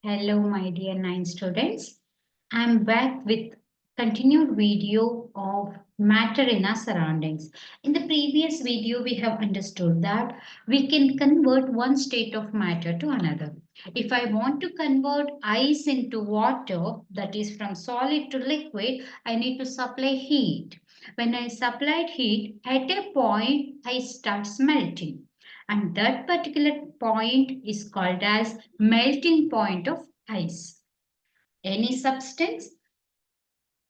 Hello, my dear 9 students. I'm back with continued video of matter in our surroundings. In the previous video, we have understood that we can convert one state of matter to another. If I want to convert ice into water, that is from solid to liquid, I need to supply heat. When I supplied heat, at a point, ice starts melting. And that particular point is called as melting point of ice. Any substance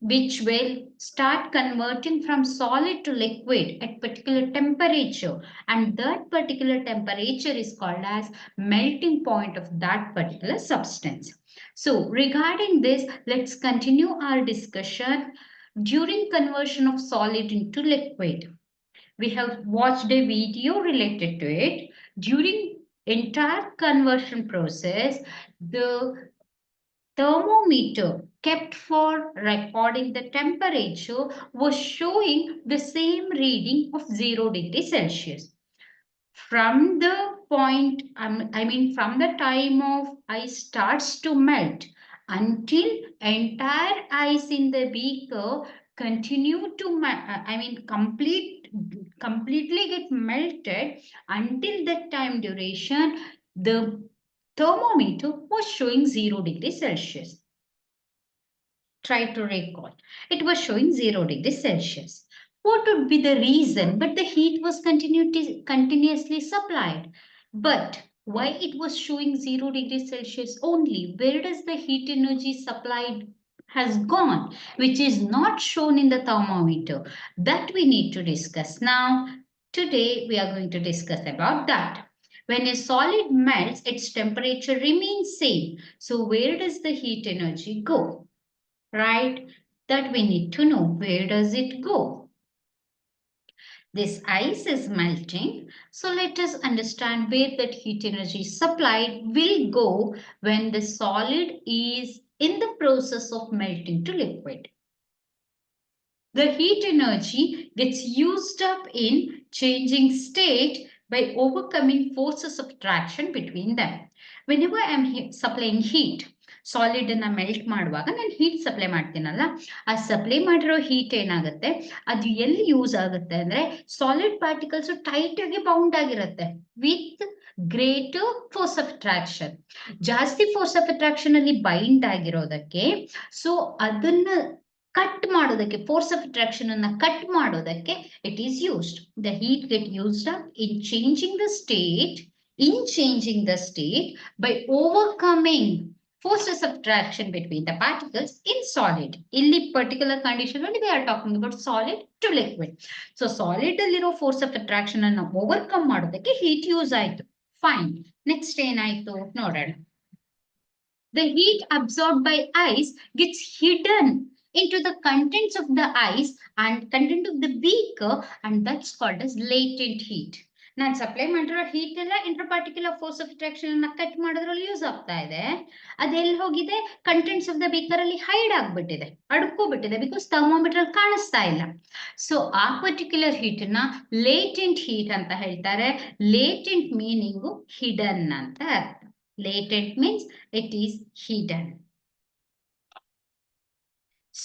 which will start converting from solid to liquid at particular temperature, and that particular temperature is called as melting point of that particular substance. So regarding this, let's continue our discussion during conversion of solid into liquid. We have watched a video related to it. During entire conversion process, the thermometer kept for recording the temperature was showing the same reading of 0 degrees Celsius. From the point, from the time of ice starts to melt until entire ice in the beaker continue to, completely get melted, until that time duration, the thermometer was showing 0 degrees Celsius. Try to recall. It was showing 0 degrees Celsius. What would be the reason? But the heat was continuously supplied. But why it was showing 0 degrees Celsius only? Where does the heat energy supplied has gone, which is not shown in the thermometer? That we need to discuss now. Today we are going to discuss about that. When a solid melts, its temperature remains same. So where does the heat energy go? Right? That we need to know. Where does it go? This ice is melting. So let us understand where that heat energy supplied will go when the solid is in the process of melting to liquid. The heat energy gets used up in changing state by overcoming forces of attraction between them. Whenever I am supplying heat, solid ಅನ್ನ melt ಮಾಡುವಾಗ ನಾನು heat supply ಮಾಡ್ತೀನಲ್ಲ, ಆ supply ಮಾಡಿರೋ heat ಏನಾಗುತ್ತೆ, ಅದು ಎಲ್ಲಿ use ಆಗುತ್ತೆ ಅಂದ್ರೆ ಸಾಲಿಡ್ ಪಾರ್ಟಿಕಲ್ಸ್ ಟೈಟ್ ಆಗಿ ಬೌಂಡ್ ಆಗಿರುತ್ತೆ with greater force of attraction. ಜಾಸ್ತಿ ಫೋರ್ಸ್ ಆಫ್ ಅಟ್ರಾಕ್ಷನ್ ಅಲ್ಲಿ ಬೈಂಡ್ ಆಗಿರೋದಕ್ಕೆ, ಸೊ ಅದನ್ನ ಕಟ್ ಮಾಡೋದಕ್ಕೆ, ಫೋರ್ಸ್ ಆಫ್ ಅಟ್ರಾಕ್ಷನ್ ಅನ್ನ ಕಟ್ ಮಾಡೋದಕ್ಕೆ it is used. The heat get used up in changing the state, by overcoming forces of attraction between the particles in solid. Illi particular condition only we are talking about solid to liquid. So solid alliro force of attraction anna overcome ಮಾಡೋದಕ್ಕೆ heat use ಆಯ್ತು. Fine. Next ಏನಾಯ್ತು ನೋಡೋಣ. The heat absorbed by ice gets hidden into the contents of the ice and content of the beaker, and that's called as latent heat. ನಾನು supply ಮಾಡಿರೋ heat ಎಲ್ಲ inter particular force of attraction ಅನ್ನ cut ಮಾಡೋದ್ರಲ್ಲಿ use ಆಗ್ತಾ ಇದೆ. ಅದೆಲ್ಲಿ ಹೋಗಿದೆ? Contents of the baker ಅಲ್ಲಿ hide ಆಗ್ಬಿಟ್ಟಿದೆ, ಅಡ್ಕೋಬಿಟ್ಟಿದೆ, ಬಿಕಾಸ್ ಥರ್ಮೋಮೀಟರ್ ಅಲ್ಲಿ ಕಾಣಿಸ್ತಾ ಇಲ್ಲ. ಸೊ ಆ ಪರ್ಟಿಕ್ಯುಲರ್ ಹೀಟ್ ನ ಲೇಟೆಂಟ್ ಹೀಟ್ ಅಂತ ಹೇಳ್ತಾರೆ. ಲೇಟೆಂಟ್ ಮೀನಿಂಗು ಹಿಡನ್ ಅಂತ ಅರ್ಥ. Latent means it is hidden.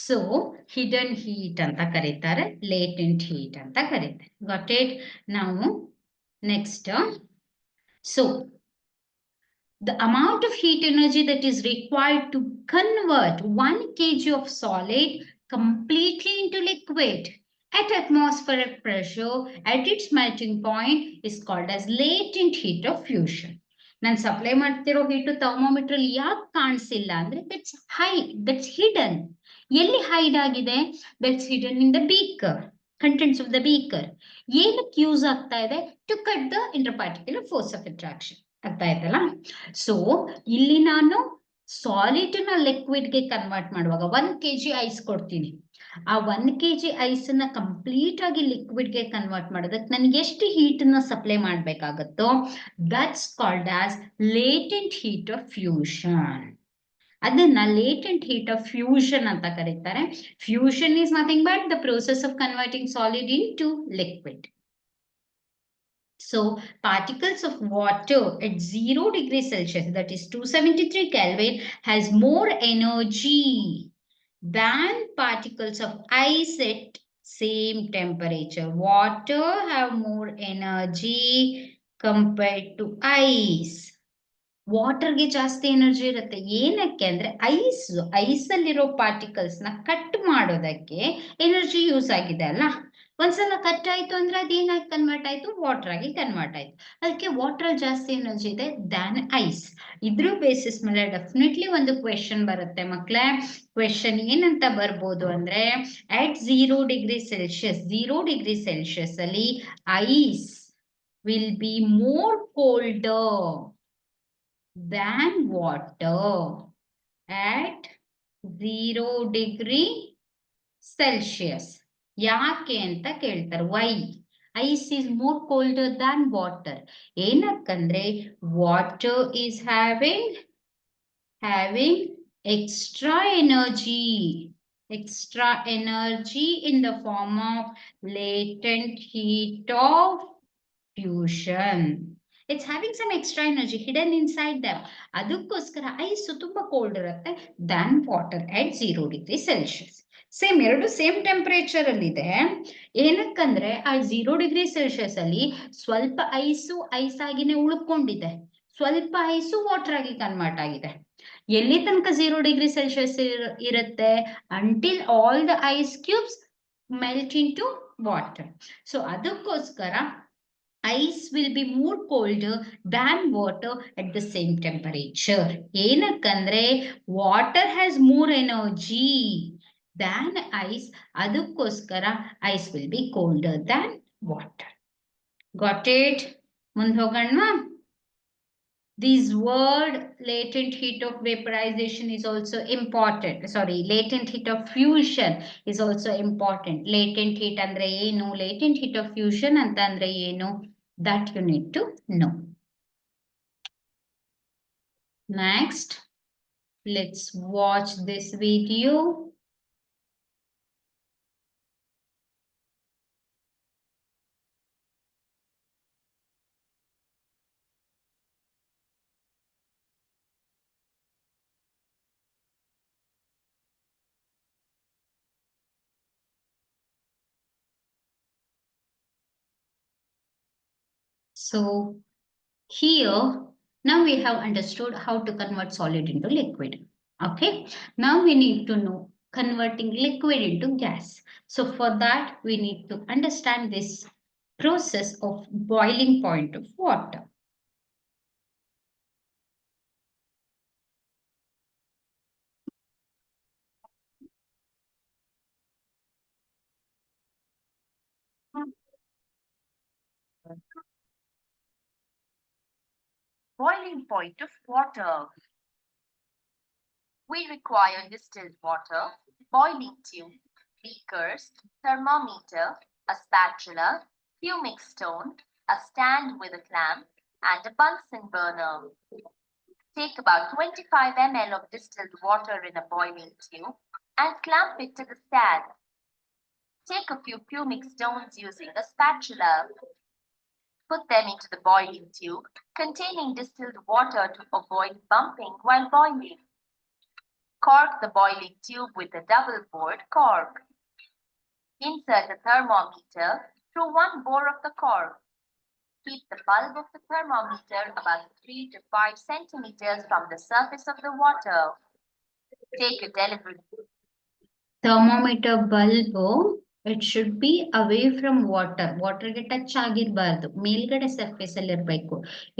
So hidden heat ಅಂತ ಕರೀತಾರೆ, ಲೇಟೆಂಟ್ ಹೀಟ್ ಅಂತ ಕರೀತಾರೆ. Got it? ನಾವು next, so the amount of heat energy that is required to convert 1 kg of solid completely into liquid at atmospheric pressure at its melting point is called as latent heat of fusion. ನಾನು supply ಮಾಡ್ತಿರೋ heat thermometer ಅಲ್ಲಿ ಯಾಕೆ ಕಾಣಿಸಿಲ್ಲ ಅಂದ್ರೆ that's that's hidden. ಎಲ್ಲಿ hide ಆಗಿದೆ? That's hidden in the beaker, contents of the beaker. ಏನಕ್ಕೆ use ಆಗ್ತಾ ಇದೆ? To cut the inter particular force of attraction. ಆಗ್ತಾ ಇದಲ್ಲ? ಸೊ ಇಲ್ಲಿ ನಾನು ಸಾಲಿಡ್ ನ ಲಿಕ್ವಿಡ್ ಗೆ ಕನ್ವರ್ಟ್ ಮಾಡುವಾಗ 1 kg ಐಸ್ ಕೊಡ್ತೀನಿ. ಆ 1 kg ಐಸ್ ನ ಕಂಪ್ಲೀಟ್ ಆಗಿ ಲಿಕ್ವಿಡ್ ಗೆ ಕನ್ವರ್ಟ್ ಮಾಡೋದಕ್ಕೆ ನನಗೆ ಎಷ್ಟು ಹೀಟ್ ನ ಸಪ್ಲೈ ಮಾಡ್ಬೇಕಾಗತ್ತೋ, that's called as latent heat of fusion. ಅದನ್ನ ಲೇಟೆಂಟ್ ಹೀಟ್ ಆಫ್ ಫ್ಯೂಷನ್ ಅಂತ ಕರೀತಾರೆ. Fusion is nothing but the process of converting solid into liquid. So particles of water at 0 degrees Celsius, that is 273 Kelvin, has more energy than particles of ice at same temperature. Water have more energy compared to ice. ವಾಟರ್ಗೆ ಜಾಸ್ತಿ energy ಇರುತ್ತೆ. ಏನಕ್ಕೆ ಅಂದ್ರೆ ಐಸಲ್ಲಿರೋ particles ನ cut ಮಾಡೋದಕ್ಕೆ energy use ಆಗಿದೆ ಅಲ್ಲ. ಒಂದ್ಸಲ cut ಆಯ್ತು ಅಂದ್ರೆ ಅದೇನಾಗಿ ಕನ್ವರ್ಟ್ ಆಯ್ತು, ವಾಟರ್ ಆಗಿ ಕನ್ವರ್ಟ್ ಆಯ್ತು. ಅದಕ್ಕೆ ವಾಟರ್ ಅಲ್ಲಿ ಜಾಸ್ತಿ ಎನರ್ಜಿ ಇದೆ ದ್ಯಾನ್ ಐಸ್. ಇದ್ರ ಬೇಸಿಸ್ ಮೇಲೆ ಡೆಫಿನೆಟ್ಲಿ ಒಂದು ಕ್ವೆಶನ್ ಬರುತ್ತೆ ಮಕ್ಳೇ. ಕ್ವೆಶನ್ ಏನಂತ ಬರ್ಬೋದು ಅಂದ್ರೆ, ಅಟ್ 0 ಡಿಗ್ರಿ ಸೆಲ್ಸಿಯಸ್ ಅಲ್ಲಿ ice will be more colder than water at 0 degree Celsius. ಯಾಕೆ ಅಂತ ಕೇಳ್ತಾರೆ. Y ice is more colder than water? ಏನಕ್ಕಂದ್ರೆ water is having extra energy in the form of latent heat of fusion. It's having some extra energy hidden inside them. ಅದಕ್ಕೋಸ್ಕರ ice ತುಂಬಾ cold ಇರುತ್ತೆ than water at 0 degree Celsius. ಎರಡು same temperature ಅಲ್ಲಿ ಇದೆ. ಏನಕ್ಕಂದ್ರೆ ಆ 0 degree Celsius ಅಲ್ಲಿ ಸ್ವಲ್ಪ ice ಆಗಿನೇ ಉಳ್ಕೊಂಡಿದೆ, ಸ್ವಲ್ಪ ಐಸು ವಾಟರ್ ಆಗಿ ಕನ್ವರ್ಟ್ ಆಗಿದೆ. ಎಲ್ಲಿ ತನಕ 0 ಡಿಗ್ರಿ ಸೆಲ್ಸಿಯಸ್ ಇರುತ್ತೆ? Until all the ice cubes melt into water. So ಅದಕ್ಕೋಸ್ಕರ ice will be more colder than water at the same temperature. ಏನಕ್ಕಂದ್ರೆ water has more energy than ice. ಅದಕ್ಕೋಸ್ಕರ ice will be colder than water. Got it? ಮುಂದೆ ಹೋಗೋಣ. This word latent heat of vaporization is also important. Sorry, latent heat of fusion is also important. Latent heat andre ಏನು, latent heat of fusion ಅಂತ ಅಂದ್ರೆ ಏನು, that you need to know. Next, let's watch this video. So here, now we have understood how to convert solid into liquid. Okay, now we need to know converting liquid into gas. So for that, we need to understand this process of boiling point of water. Boiling point of water. We require distilled water, boiling tube, beakers, thermometer, a spatula, fuming stone, a stand with a clamp, and a Bunsen burner. Take about 25 ml of distilled water in a boiling tube and clamp it to the stand. Take a few fuming stones using a spatula. Put them into the boiling tube containing distilled water to avoid bumping while boiling. Cork the boiling tube with a double-bored cork. Insert a thermometer through one bore of the cork. Keep the bulb of the thermometer about 3 to 5 centimeters from the surface of the water. Take a deliberate Thermometer bulb, it should be away from water. Water ಗೆ touch ಆಗಿರಬಾರ್ದು, ಮೇಲ್ಗಡೆ surface ಅಲ್ಲಿ ಇರಬೇಕು.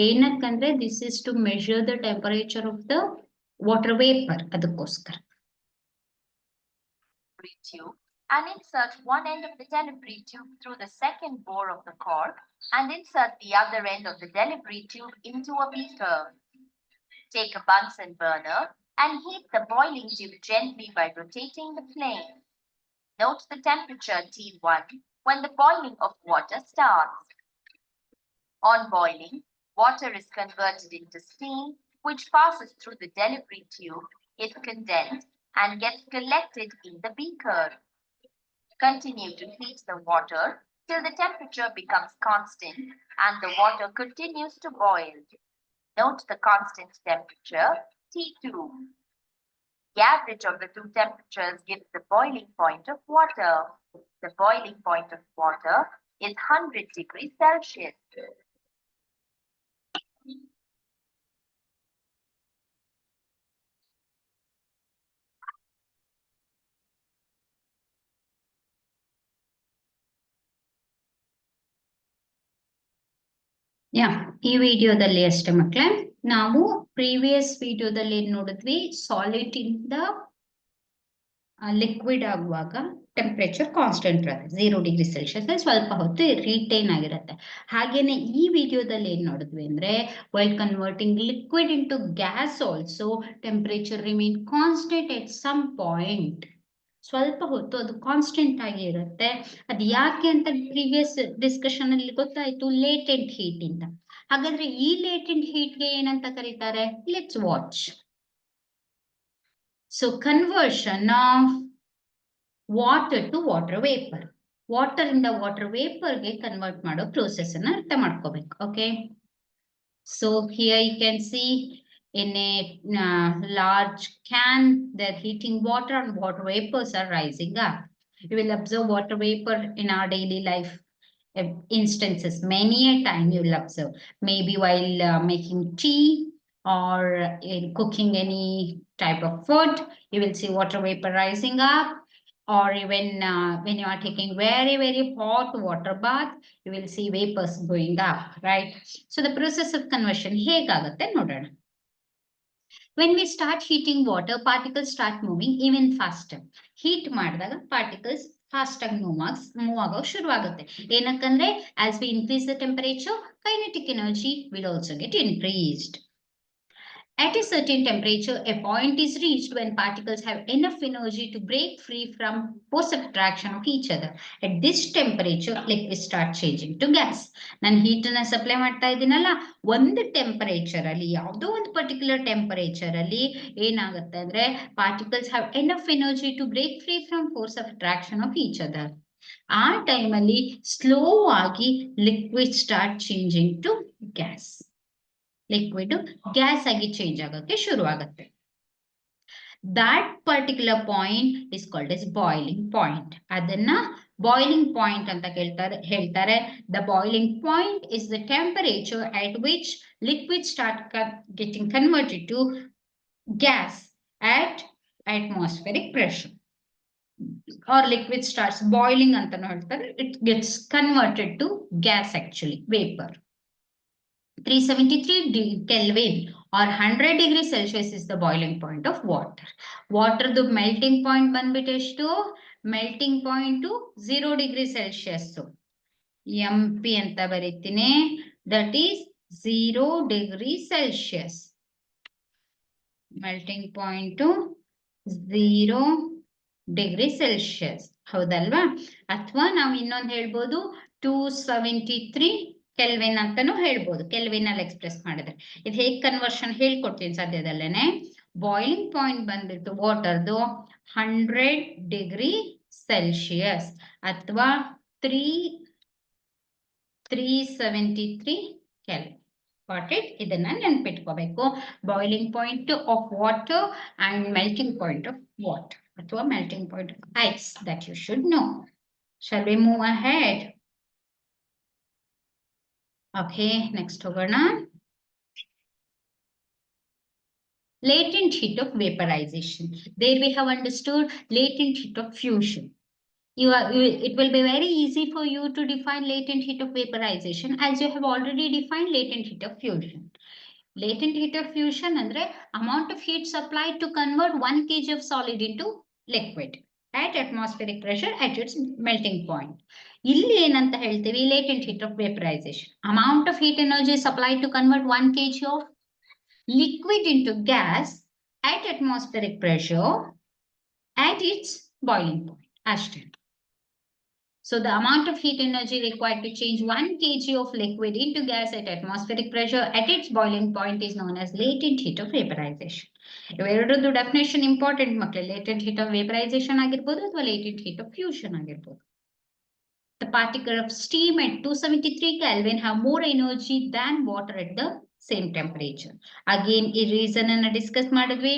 ಏನಕ್ಕಂದ್ರೆ this is to measure the temperature of the water vapor. ಅದಕ್ಕೋಸ್ಕರ tube and insert one end of the delivery tube through the second bore of the cork and insert the other end of the delivery tube into a beaker. Take a Bunsen burner and heat the boiling tube gently by rotating the flame. Note the temperature T1 when the boiling of water starts. On boiling, water is converted into steam, which passes through the delivery tube, is condensed, and gets collected in the beaker. Continue to heat the water till the temperature becomes constant and the water continues to boil. Note the constant temperature, T2. The average of the two temperatures gives the boiling point of water. The boiling point of water is 100 degrees Celsius. ಈ ವಿಡಿಯೋದಲ್ಲಿ ಅಷ್ಟೇ ಮಕ್ಕಳೇ ನಾವು previous ವಿಡಿಯೋದಲ್ಲಿ ಏನ್ ನೋಡಿದ್ವಿ solid ಇಂದ liquid ಆಗುವಾಗ ಟೆಂಪರೇಚರ್ ಕಾನ್ಸ್ಟೆಂಟ್ ಇರುತ್ತೆ 0 ಡಿಗ್ರಿ ಸೆಲ್ಸಿಯಸ್ ಸ್ವಲ್ಪ ಹೊತ್ತು ರಿಟೈನ್ ಆಗಿರುತ್ತೆ. ಹಾಗೇನೆ ಈ ವಿಡಿಯೋದಲ್ಲಿ ಏನ್ ನೋಡಿದ್ವಿ ಅಂದ್ರೆ while converting liquid into gas also temperature remain constant at some point. ಸ್ವಲ್ಪ ಹೊತ್ತು ಅದು ಕಾನ್ಸ್ಟೆಂಟ್ ಆಗಿ ಇರುತ್ತೆ. ಅದು ಯಾಕೆ ಅಂತ ಪ್ರೀವಿಯಸ್ ಡಿಸ್ಕಷನ್ ಅಲ್ಲಿ ಗೊತ್ತಾಯ್ತು, ಲೇಟೆಂಟ್ ಹೀಟ್ ಇಂದ. ಹಾಗಾದ್ರೆ ಈ ಲೇಟೆಂಟ್ ಹೀಟ್ಗೆ ಏನಂತ ಕರೀತಾರೆ? Let's watch. So conversion of water to water vapour, water ಇಂದ ವಾಟರ್ ವೇಪರ್ ಗೆ ಕನ್ವರ್ಟ್ ಮಾಡೋ ಪ್ರೋಸೆಸ್ ಅನ್ನ ಅರ್ಥ ಮಾಡ್ಕೋಬೇಕು. Okay, so here you can see in a large can they're heating water and water vapors are rising up. You will observe water vapor in our daily life instances. Many a time you will observe, maybe while making tea or in cooking any type of food, you will see water vapor rising up. Or even when you are taking very very hot water bath, you will see vapors going up, right? So the process of conversion ಹೇಗಾಗುತ್ತೆ ನೋಡೋಣ. When we start heating water, particles start moving even faster. Heat ಮಾಡಿದಾಗ particles fast ಆಗಿ move ಆಗೋ ಶುರು ಆಗುತ್ತೆ. ಏನಕ್ಕಂದ್ರೆ as we increase the temperature, kinetic energy will also get increased. At a certain temperature, a point is reached when particles have enough energy to break free from force of attraction of each other. At this temperature, liquids start changing to gas. ನಾನು heat ಅನ್ನ supply ಮಾಡ್ತಾ ಇದ್ದೀನಲ್ಲ, ಒಂದು temperature ಅಲ್ಲಿ, ಯಾವುದೋ ಒಂದು particular temperature ಅಲ್ಲಿ ಏನಾಗುತ್ತೆ ಅಂದ್ರೆ particles have enough energy to break free from force of attraction of each other. ಆ ಟೈಮಲ್ಲಿ ಸ್ಲೋ ಆಗಿ liquid start changing to gas. Liquid gas ಆಗಿ ಚೇಂಜ್ ಆಗೋಕೆ ಶುರು ಆಗುತ್ತೆ. That particular point is called as boiling point. ಅದನ್ನ boiling point ಅಂತ ಹೇಳ್ತಾರೆ. The boiling point is the temperature at which liquids start getting converted to gas at atmospheric pressure. Or liquid starts boiling ಅಂತಾನು ಹೇಳ್ತಾರೆ. It gets converted to gas actually, vapor. 373 Kelvin or 100 degrees Celsius is the boiling point of water. Water the melting point ಬಂದ್ಬಿಟ್ಟು ಎಷ್ಟು? Melting point to 0 degree Celsius. MP ಅಂತ ಬರೀತೀನಿ. That is 0 degree Celsius. Melting point to 0 degree Celsius. ಹೌದಲ್ವಾ? ಅಥವಾ ನಾವು ಇನ್ನೊಂದು ಹೇಳ್ಬೋದು 273 kelvin ಅಂತಾನು ಹೇಳ್ಬೋದು, ಕೆಲ್ವಿನ್ ಅಲ್ಲಿ ಎಕ್ಸ್ಪ್ರೆಸ್ ಮಾಡಿದ್ರೆ. ಇದು ಹೇಗೆ ಕನ್ವರ್ಷನ್ ಹೇಳ್ಕೊಡ್ತೀನಿ ಸದ್ಯದಲ್ಲೇನೆ. ಬಾಯ್ಲಿಂಗ್ ಪಾಯಿಂಟ್ ಬಂದ್ಬಿಟ್ಟು ವಾಟರ್ದು 100 ಡಿಗ್ರಿ ಸೆಲ್ಸಿಯಸ್ ಅಥವಾ 373 ಕೆಲ್ವಿನ್. Got it? ಇದನ್ನ ನೆನ್ಪಿಟ್ಕೋಬೇಕು. Boiling point of water and melting point of water ಅಥವಾ melting point of ice, that you should know. Shall we move ahead? Okay, next ಹೋಗೋಣ. Latent heat of vaporization. There we have understood latent heat of fusion. It will be very easy for you to define latent heat of vaporization as you have already defined latent heat of fusion. Latent heat of fusion andre amount of heat supplied to convert 1 kg of solid into liquid at atmospheric pressure at its melting point. ಇಲ್ಲಿ ಏನಂತ ಹೇಳ್ತೀವಿ? latent heat of vaporization, amount of heat energy supplied to convert 1 kg of liquid into gas at atmospheric pressure at its boiling point. ಅಷ್ಟೇ. So the amount of heat energy required to change 1 kg of liquid into gas at atmospheric pressure at its boiling point is known as latent heat of vaporization. ಇವೆರಡರದ್ದು definition important ಮಕ್ಕಳೇ. Latent heat of vaporization ಆಗಿರ್ಬೋದು ಅಥವಾ latent heat of fusion ಆಗಿರ್ಬೋದು. The particle of steam at 273 Kelvin have more energy than water at the same temperature. Again, ಈ reason ಅನ್ನು discuss ಮಾಡಿದ್ವಿ.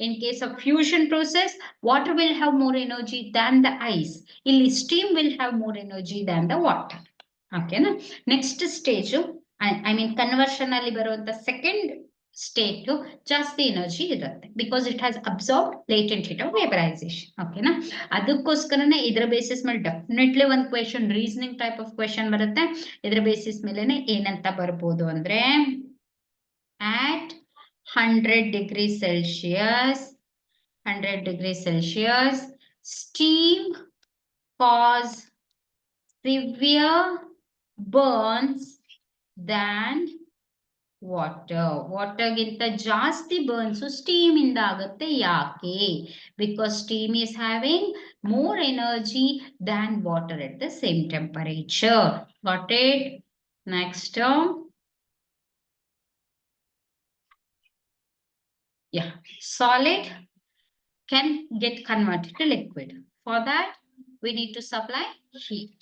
In case of fusion process, water will have more energy than the ice. ಇಲ್ಲಿ steam will have more energy than the water. Okay, na? Next stage, I mean conversion ಅಲ್ಲಿ ಬರುವಂತ second state ಜಾಸ್ತಿ energy ಇರುತ್ತೆ because it has absorb latent heat of vaporisation. ಓಕೆನಾ, ಅದಕ್ಕೋಸ್ಕರನೇ ಇದ್ರ basis ಮೇಲೆ definitely ಒಂದು question reasoning type of question ಬರುತ್ತೆ. ಇದ್ರ ಬೇಸಿಸ್ ಮೇಲೆನೆ ಏನಂತ ಬರ್ಬೋದು ಅಂದ್ರೆ at 100 degrees Celsius, 100 degrees Celsius, steam cause severe burns than ವಾಟರ್ಗಿಂತ ಜಾಸ್ತಿ ಬರ್ನ್ಸ್ ಸ್ಟೀಮ್ ಇಂದ ಆಗುತ್ತೆ. ಯಾಕೆ? Because steam is having more energy than water at the same temperature. Got it? Next, solid can get converted to liquid. For that, we need to supply heat.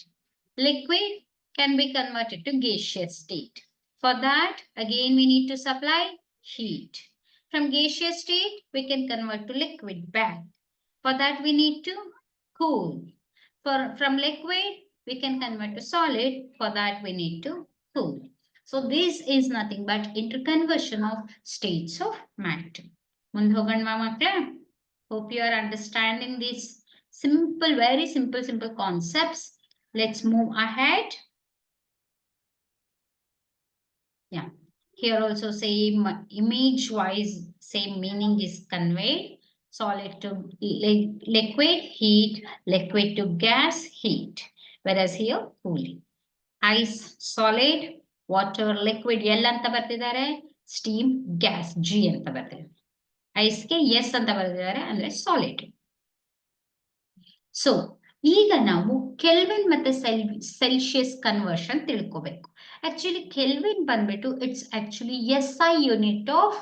Liquid can be converted to gaseous state. For that, again, we need to supply heat. From gaseous state, we can convert to liquid back. For that, we need to cool. From liquid, we can convert to solid. For that, we need to cool. So this is nothing but interconversion of states of matter. ಮುಂದೆ ಹೋಗೋಣ ಮಕ್ಕಳೇ. Hope you are understanding these simple, very simple concepts. Let's move ahead. Yeah, here also same image wise, same meaning is conveyed. Solid to liquid, heat, liquid to gas, heat. Whereas here, cooling. Ice, solid, water, liquid, L anta bartidare, steam, gas, G anta bartidare. Ice ke yes anta bartidare, andre solid. So ಈಗ ನಾವು kelvin ಮತ್ತೆ Celsius conversion ತಿಳ್ಕೋಬೇಕು. Actually kelvin ಬಂದ್ಬಿಟ್ಟು it's actually SI unit of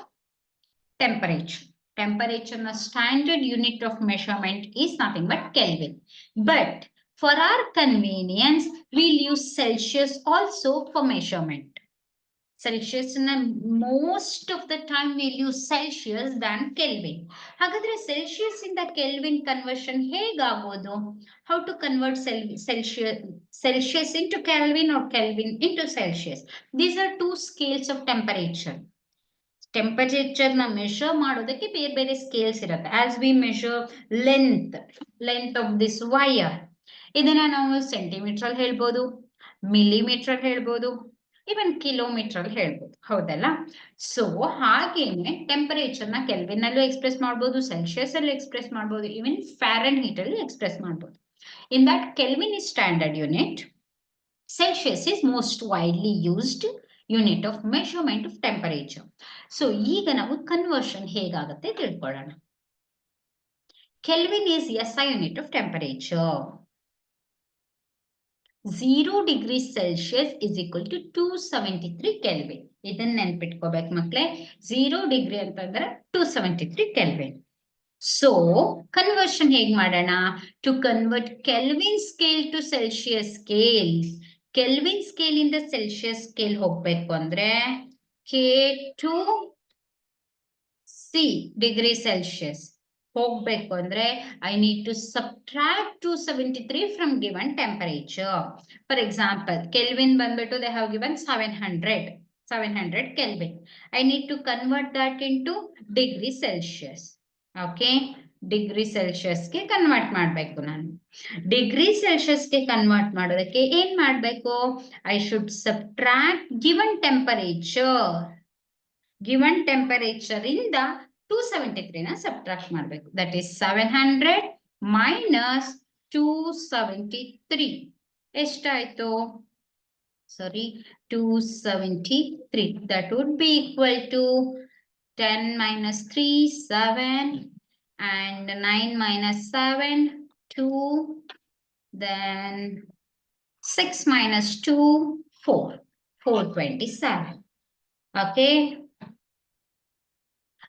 temperature. Temperature na standard unit of measurement is nothing but Kelvin. But for our convenience, we'll use Celsius also for measurement. Celsius most of the time we'll use Celsius than Kelvin. ಹಾಗಾದ್ರೆ Celsius ಇಂದ Kelvin conversion ಹೇಗಾಗೋದು? How to convert Celsius into Kelvin or Kelvin into Celsius? These are two scales of temperature. Temperature na measure ಮಾಡೋದಕ್ಕೆ ಬೇರೆ ಬೇರೆ scales ಇರುತ್ತೆ. As we measure length of this wire, ಇದನ್ನ ನಾವು centimetre ಅಲ್ಲಿ ಹೇಳ್ಬೋದು, millimetre ಹೇಳ್ಬೋದು, ಇವನ್ kilometre ಅಲ್ಲಿ ಹೇಳ್ಬೋದು. ಹೌದಲ್ಲ? ಸೊ ಹಾಗೇನೆ ಟೆಂಪರೇಚರ್ ನ ಕೆಲ್ವಿನ್ ಅಲ್ಲೂ ಎಕ್ಸ್ಪ್ರೆಸ್ ಮಾಡ್ಬೋದು, ಸೆಲ್ಸಿಯಸ್ ಅಲ್ಲಿ ಎಕ್ಸ್ಪ್ರೆಸ್ ಮಾಡ್ಬೋದು, ಇವನ್ ಫ್ಯಾರನ್ ಹೀಟ್ ಅಲ್ಲಿ ಎಕ್ಸ್ಪ್ರೆಸ್ ಮಾಡ್ಬೋದು. In that kelvin is standard unit, Celsius is most widely used unit of measurement of temperature. So ಈಗ ನಾವು ಕನ್ವರ್ಷನ್ ಹೇಗಾಗುತ್ತೆ ತಿಳ್ಕೊಳ್ಳೋಣ. Kelvin is SI unit of temperature. 0 degrees Celsius is equal to 273 Kelvin. ಇದನ್ನ ನೆನ್ಪಿಟ್ಕೋಬೇಕು ಮಕ್ಕಳೇ. 0 degree ಅಂತಂದ್ರೆ 273 Kelvin. So conversion ಹೇಗ್ ಮಾಡೋಣ? To convert Kelvin scale to Celsius scale, Kelvin scale ಇಂದ Celsius scale ಹೋಗ್ಬೇಕು ಅಂದ್ರೆ K2 C degree Celsius ಹೋಗ್ಬೇಕು ಅಂದ್ರೆ I need to subtract 273 from given temperature. For example, Kelvin ಬಂದ್ಬಿಟ್ಟು they have given 700 Kelvin. I need to convert that into degree Celsius. Okay, degree Celsius ಗೆ convert ಮಾಡಬೇಕು ನಾನು. Degree Celsius ಗೆ convert ಮಾಡೋದಕ್ಕೆ ಏನ್ ಮಾಡಬೇಕು? I should subtract given temperature ಇಂದ 273 ನ ಸಬ್ಟ್ರಾಕ್ಟ್ ಮಾಡಬೇಕು. ದಟ್ ಈಸ್ 700 ಮೈನಸ್ 273 ಎಷ್ಟಾಯ್ತು? Sorry, 273. That would be equal to 10 minus 3, 7, and 9 minus 7, 2, then 6 minus 2, 4, 427. Okay.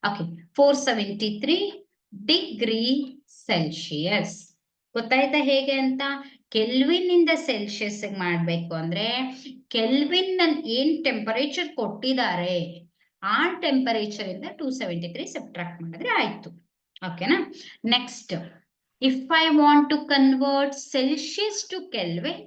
Okay, 473 degree Celsius. ಗೊತ್ತಾಯ್ತಾ ಹೇಗೆ ಅಂತ? ಕೆಲ್ವಿನ್ ಇಂದ ಸೆಲ್ಸಿಯಸ್ ಮಾಡ್ಬೇಕು ಅಂದ್ರೆ ಕೆಲ್ವಿನ್ ಏನ್ ಟೆಂಪರೇಚರ್ ಕೊಟ್ಟಿದ್ದಾರೆ ಆ ಟೆಂಪರೇಚರ್ ಇಂದ 273 ಸಬ್ಟ್ರಾಕ್ಟ್ ಮಾಡಿದ್ರೆ ಆಯ್ತು. ಓಕೆನಾ? Next, if I want to convert Celsius to Kelvin,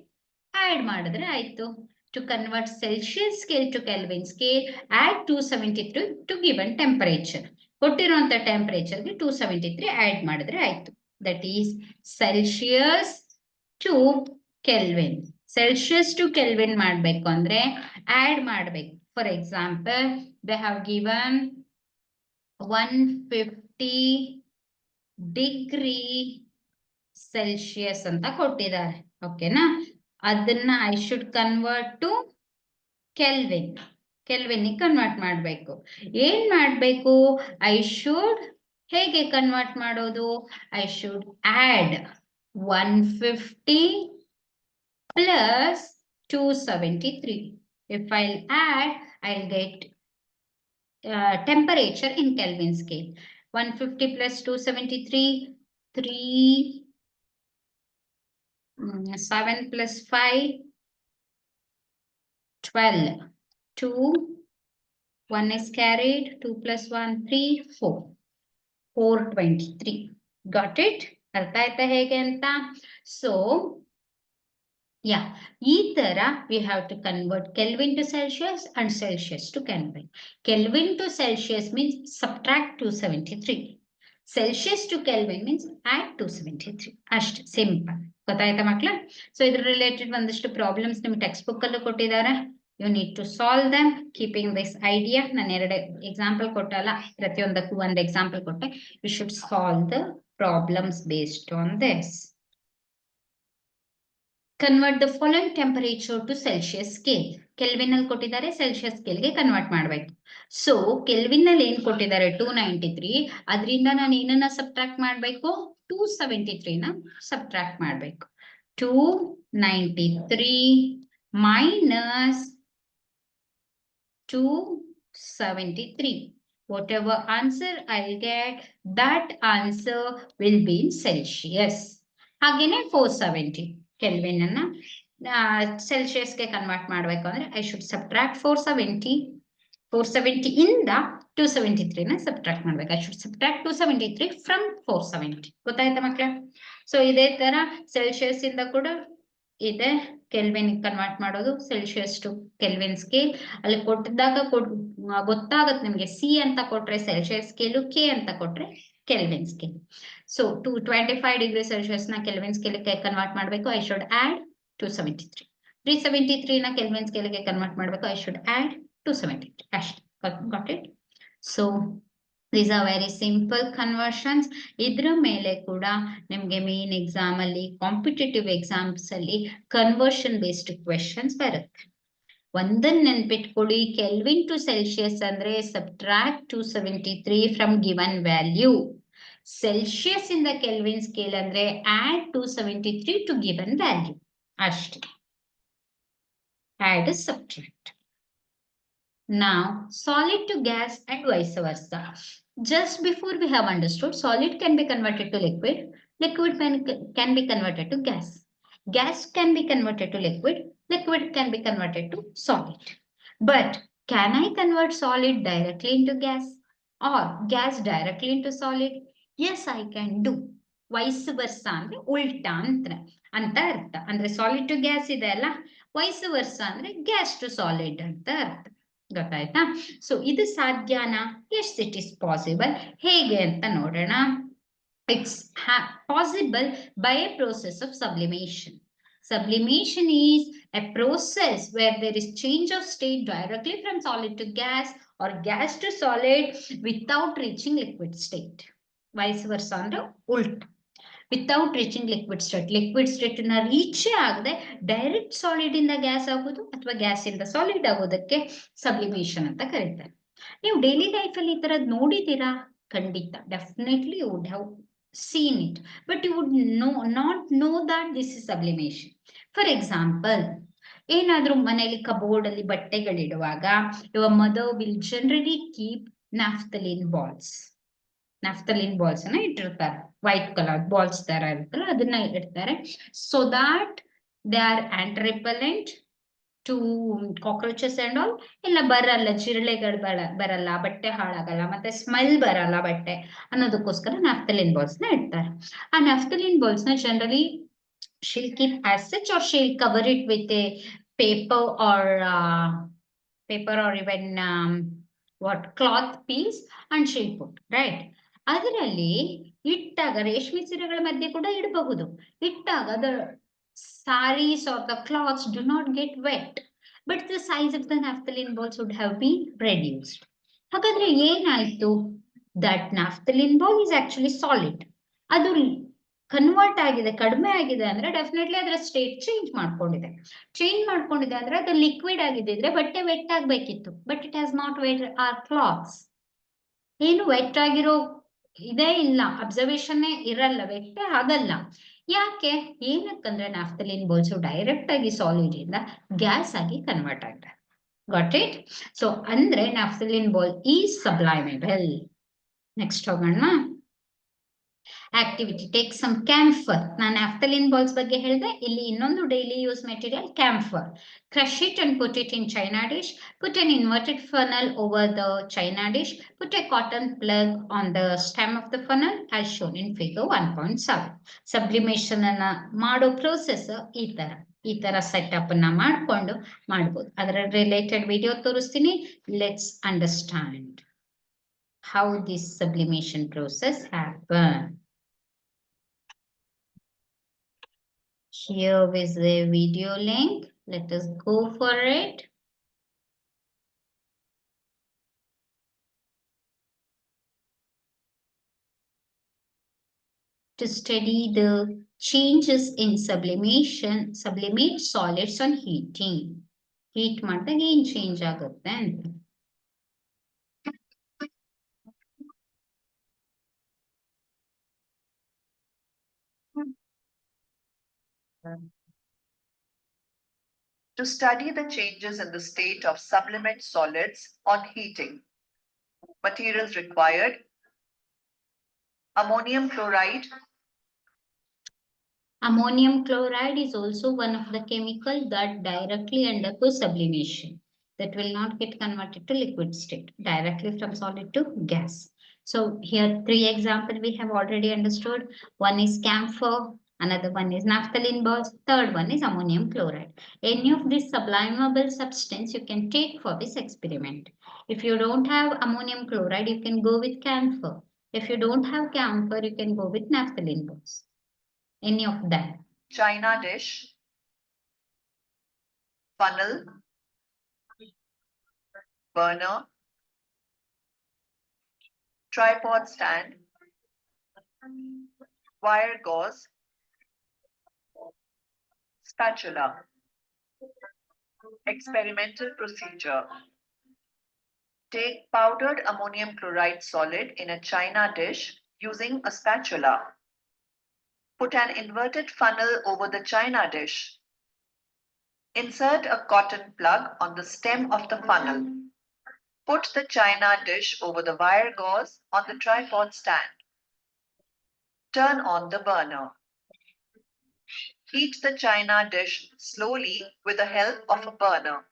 add ಮಾಡಿದ್ರೆ ಆಯ್ತು. To convert Celsius scale to Kelvin scale, add 273 to given temperature. ಕೊಟ್ಟಿರುವಂತ ಟೆಂಪರೇಚರ್ಗೆ 273 ಆಡ್ ಮಾಡಿದ್ರೆ ಆಯ್ತು. That is Celsius to Kelvin. Celsius to Kelvin ಮಾಡಬೇಕು ಅಂದ್ರೆ ಆಡ್ ಮಾಡಬೇಕು. For example, they have given 150 degree Celsius ಅಂತ ಕೊಟ್ಟಿದ್ದಾರೆ. ಓಕೆನಾ? ಅದನ್ನ I should convert to Kelvin. Kelvin convert ಮಾಡಬೇಕು. ಏನ್ ಮಾಡಬೇಕು? ಐ ಶುಡ್ ಹೇಗೆ ಕನ್ವರ್ಟ್ ಮಾಡೋದು? I should add 150 plus 273. If I'll add, I'll get temperature in Kelvin scale. 150 plus 273, 3, 7 plus 5, 12. 2, 1 is carried, 2 plus 1, 3, 4. 423. Got it? ಅರ್ಥ ಆಯ್ತಾ ಹೇಗೆ ಅಂತ? So, yeah, ಈ ತರ we have to convert Kelvin to Celsius and Celsius to Kelvin. Kelvin to Celsius means subtract 273. Celsius to Kelvin means add 273. ಅಷ್ಟು simple. ಗೊತ್ತಾಯ್ತಾ ಮಕ್ಳ? So ಇದ್ರ ರಿಲೇಟೆಡ್ ಒಂದಿಷ್ಟು ಪ್ರಾಬ್ಲಮ್ಸ್ ನಿಮ್ ಟೆಕ್ಸ್ಟ್ ಬುಕ್ ಅಲ್ಲೂ ಕೊಟ್ಟಿದ್ದಾರೆ. You need to solve them keeping this idea. ನಾನು 2 example ಕೊಟ್ಟಲ್ಲ, ಪ್ರತಿಯೊಂದಕ್ಕೂ ಒಂದು ಎಕ್ಸಾಂಪಲ್ ಕೊಟ್ಟೆ. You should solve the problems based on this. Convert the following temperature to Celsius scale. Kelvin ಅಲ್ಲಿ ಕೊಟ್ಟಿದ್ದಾರೆ, ಸೆಲ್ಸಿಯಸ್ ಸ್ಕೇಲ್ಗೆ ಕನ್ವರ್ಟ್ ಮಾಡಬೇಕು. ಸೊ ಕೆಲ್ವಿನ್ ಅಲ್ಲಿ ಏನ್ ಕೊಟ್ಟಿದ್ದಾರೆ 293, ಅದರಿಂದ ನಾನು ಏನನ್ನ ಸಬ್ಟ್ರಾಕ್ಟ್ ಮಾಡಬೇಕು? 273 ನ ಸಬ್ಟ್ರಾಕ್ಟ್ ಮಾಡಬೇಕು. 293 minus 273. Whatever answer I'll get, that answer will be in Celsius. ಹಾಗೇನೆ 470 ಕೆಲ್ವಿನ್ ಅನ್ನ ಸೆಲ್ಸಿಯಸ್ಗೆ ಕನ್ವರ್ಟ್ ಮಾಡಬೇಕು ಅಂದ್ರೆ ಐ ಶುಡ್ ಸಬ್ಟ್ರಾಕ್ಟ್ 470 ಇಂದ 273 ನ ಸಬ್ಟ್ರಾಕ್ಟ್ ಮಾಡ್ಬೇಕು. I should subtract 273 from 470. ಗೊತ್ತಾಯ್ತಾ ಮಕ್ಳ? ಸೊ ಇದೇ ತರ ಸೆಲ್ಸಿಯಸ್ ಇಂದ ಕೂಡ ಇದೆ ಕೆಲ್ವಿನ್ ಕನ್ವರ್ಟ್ ಮಾಡೋದು. ಸೆಲ್ಸಿಯಸ್ ಟು ಕೆಲ್ವಿನ್ ಸ್ಕೇಲ್ ಅಲ್ಲಿ ಕೊಟ್ಟಿದ್ದಾಗ ಗೊತ್ತಾಗತ್ತೆ ನಿಮ್ಗೆ. ಸಿ ಅಂತ ಕೊಟ್ರೆ ಸೆಲ್ಸಿಯಸ್ ಸ್ಕೇಲು, ಕೆ ಅಂತ ಕೊಟ್ರೆ Kelvin scale. So 225 degree Celsius ನ ಕೆಲ್ವಿನ್ ಸ್ಕೇಲ್ಗೆ ಕನ್ವರ್ಟ್ ಮಾಡಬೇಕು. I should add 273. 373 ನ ಕೆಲ್ವಿನ್ ಸ್ಕೇಲ್ಗೆ ಕನ್ವರ್ಟ್ ಮಾಡಬೇಕು. I should add 273. ಅಷ್ಟೇ. Got it? So these are very simple conversions. ಇದ್ರ ಮೇಲೆ ಕೂಡ ನಿಮ್ಗೆ ಮೇನ್ ಎಕ್ಸಾಮ್ ಅಲ್ಲಿ, ಕಾಂಪಿಟೇಟಿವ್ ಎಕ್ಸಾಮ್ಸ್ ಅಲ್ಲಿ ಕನ್ವರ್ಷನ್ ಬೇಸ್ಡ್ ಕ್ವೆಶನ್ಸ್ ಬರುತ್ತೆ. ಒಂದನ್ನ ನೆನ್ಪಿಟ್ಕೊಳ್ಳಿ, ಕೆಲ್ವಿನ್ ಟು ಸೆಲ್ಸಿಯಸ್ ಅಂದ್ರೆ subtract 273 from given value. Celsius ಇಂದ ಕೆಲ್ವಿನ್ ಸ್ಕೇಲ್ ಅಂದ್ರೆ ಆಡ್ 273 ಟು ಗಿವನ್ ವ್ಯಾಲ್ಯೂ. ಅಷ್ಟೇ. Add subtract. Now, solid to gas and vice versa. Just before we have understood, solid can be converted to liquid, liquid can be converted to gas, gas can be converted to liquid, liquid can be converted to solid. But can I convert solid directly into gas or gas directly into solid? Yes, I can do. Vice versa ಅಂದ್ರೆ ಉಲ್ಟಾ ಅಂತ ಅರ್ಥ. ಅಂದ್ರೆ solid to gas ಇದೆ ಅಲ್ಲ, vice versa ಅಂದ್ರೆ gas to solid ಅಂತ ಅರ್ಥ. ಗೊತ್ತಾಯ್ತಾ? ಸೊ ಇದು ಸಾಧ್ಯನಾ? Yes, it is possible. ಹೇಗೆ ಅಂತ ನೋಡೋಣ. It's possible by a process of sublimation. Sublimation is a process where there is change of state directly from solid to gas or gas to solid without reaching liquid state. Vice versa ಅಂದ್ರೆ ಉಲ್ಟಾ. Without reaching liquid state. Liquid state ನ reach ಆಗದೆ direct solid ಇಂದ gas ಆಗೋದು ಅಥವಾ gas ಇಂದ solid ಆಗೋದಕ್ಕೆ sublimation ಅಂತ ಕರೀತಾರೆ. ನೀವು ಡೈಲಿ ಲೈಫ್ ಅಲ್ಲಿ ಈ ತರದ್ ನೋಡಿದೀರಾ? ಖಂಡಿತ, definitely you would have seen it, but you would not know that this is sublimation. For example, ಏನಾದ್ರೂ ಮನೆಯಲ್ಲಿ ಕಬೋರ್ಡ್ ಅಲ್ಲಿ ಬಟ್ಟೆಗಳಿಡುವಾಗ your mother will generally keep naphthalene balls. naphthalene balls ಅನ್ನ ಇಟ್ಟಿರ್ತಾರೆ ವೈಟ್ ಕಲರ್ ಬಾಲ್ಸ್ ತರ ಇರುತ್ತಲ್ಲ ಅದನ್ನ ಇಡ್ತಾರೆ so that they are anti repellent to cockroaches and all ಇಲ್ಲ ಬರಲ್ಲ ಜಿರಳೆಗಳು ಬರಲ್ಲ ಬಟ್ಟೆ ಹಾಳಾಗಲ್ಲ ಮತ್ತೆ ಸ್ಮೆಲ್ ಬರಲ್ಲ ಬಟ್ಟೆ ಅನ್ನೋದಕ್ಕೋಸ್ಕರ ನಾಫ್ತಲಿನ್ ಬಾಲ್ಸ್ ನ ಇಡ್ತಾರೆ ಆ ನಾಫ್ತಲಿನ್ ಬಾಲ್ಸ್ ನ generally she'll keep as such or she'll cover it with a paper or paper or even what cloth piece and she'll put right ಅದರಲ್ಲಿ ಇಟ್ಟಾಗ ರೇಷ್ಮೆ ಸೀರೆಗಳ ಮಧ್ಯೆ ಕೂಡ ಇಡಬಹುದು ಇಟ್ಟಾಗ the sarees or the cloths do not get wet but the size of the naphthalene balls would have been reduced ಹಾಗಾದ್ರೆ ಏನಾಯ್ತು that naphthalene ball is actually solid ಅದು ಕನ್ವರ್ಟ್ ಆಗಿದೆ ಕಡಿಮೆ ಆಗಿದೆ ಅಂದ್ರೆ ಡೆಫಿನೆಟ್ಲಿ ಅದರ ಸ್ಟೇಟ್ ಚೇಂಜ್ ಮಾಡ್ಕೊಂಡಿದೆ ಅಂದ್ರೆ ಅದು ಲಿಕ್ವಿಡ್ ಆಗಿದ್ರೆ ಬಟ್ಟೆ ವೆಟ್ ಆಗ್ಬೇಕಿತ್ತು but it has not wet or clothes ಏನು ವೆಟ್ ಆಗಿರೋ ಇದೇ ಇಲ್ಲ ಅಬ್ಸರ್ವೇಷನ್ ಇರಲ್ಲ ವೆಟ್ಟೆ ಆಗಲ್ಲ ಯಾಕೆ ಏನಕ್ಕಂದ್ರೆ ನಾಫ್ತಲಿನ್ ಬಾಲ್ಸ್ ಡೈರೆಕ್ಟ್ ಆಗಿ ಸಾಲಿಡ್ ಇಂದ ಗ್ಯಾಸ್ ಆಗಿ ಕನ್ವರ್ಟ್ ಆಗಿದೆ ಗಾಟ್ ಇಟ್ ಸೊ ಅಂದ್ರೆ naphthalene ball is sublimable next ಹೋಗೋಣ ಆಕ್ಟಿವಿಟಿ ಟೇಕ್ ಸಮ್ ಕ್ಯಾಂಫರ್ ನಾನು ನಾಫ್ತಲಿನ್ ಬಾಲ್ಸ್ ಬಗ್ಗೆ ಹೇಳಿದೆ ಇಲ್ಲಿ ಇನ್ನೊಂದು daily use material camphor crush it and put it in china dish put an inverted funnel over the china dish put a cotton plug on the stem of the funnel as shown in figure 1.7 sublimation ಅನ್ನ ಮಾಡೋ process ಈ ತರ setup ಅನ್ನ ಮಾಡ್ಕೊಂಡು ಮಾಡಬಹುದು ಅದರ related video ತೋರಿಸ್ತೀನಿ let's understand how this sublimation process happen. Here is the video link. Let us go for it. To study the changes in sublimation, sublimate solids on heating. Heat ಮಾಡಿದಾಗ ಏನು change ಆಗುತ್ತೆ ಅಂತ. To study the changes in the state of sublimate solids on heating. Materials required: ammonium chloride. Ammonium chloride is also one of the chemicals that directly undergoes sublimation. That will not get converted to liquid state directly from solid to gas. So here 3 examples we have already understood. One is camphor, another one is naphthalene balls, third one is ammonium chloride. Any of this sublimable substance you can take for this experiment. If you don't have ammonium chloride, you can go with camphor. If you don't have camphor, you can go with naphthalene balls. Any of them. China dish, funnel, burner, tripod stand, wire gauze, spatula. Experimental procedure. Take powdered ammonium chloride solid in a china dish using a spatula. Put an inverted funnel over the china dish. Insert a cotton plug on the stem of the funnel. Put the china dish over the wire gauze on the tripod stand. Turn on the burner. Heat the china dish slowly with the help of a burner.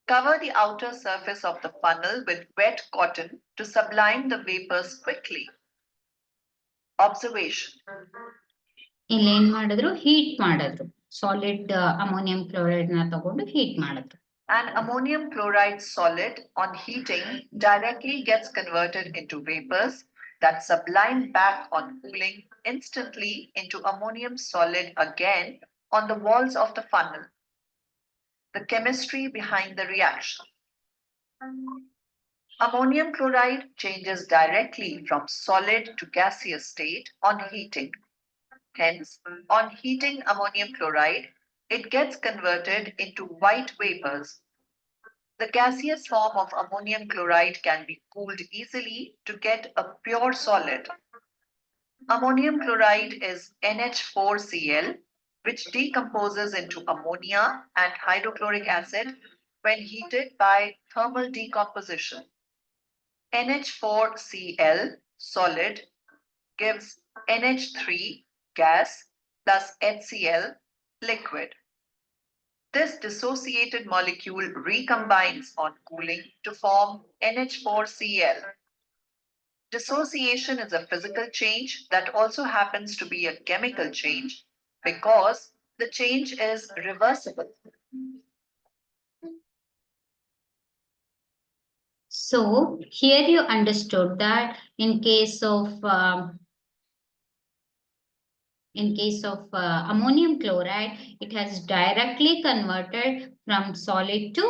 Cover the outer surface of the funnel with wet cotton to sublime the vapors quickly. Observation. ಇಲ್ಲಿ ಏನ್ ಮಾಡಿದ್ರು heat ಮಾಡಿದ್ರು solid ammonium chloride ನ ತಗೊಂಡು heat ಮಾಡಿದ್ರು An ammonium chloride solid on heating directly gets converted into vapors that sublime back on cooling instantly into ammonium solid again on the walls of the funnel. The chemistry behind the reaction. Ammonium chloride changes directly from solid to gaseous state on heating. Hence, on heating ammonium chloride, it gets converted into white vapors. The gaseous form of ammonium chloride can be cooled easily to get a pure solid. Ammonium chloride is NH4Cl, which decomposes into ammonia and hydrochloric acid when heated by thermal decomposition. NH4Cl solid gives NH3 gas plus HCl liquid. This dissociated molecule recombines on cooling to form NH4Cl. Dissociation is a physical change that also happens to be a chemical change because the change is reversible. So here you understood that in case of ammonium chloride, it has directly converted from solid to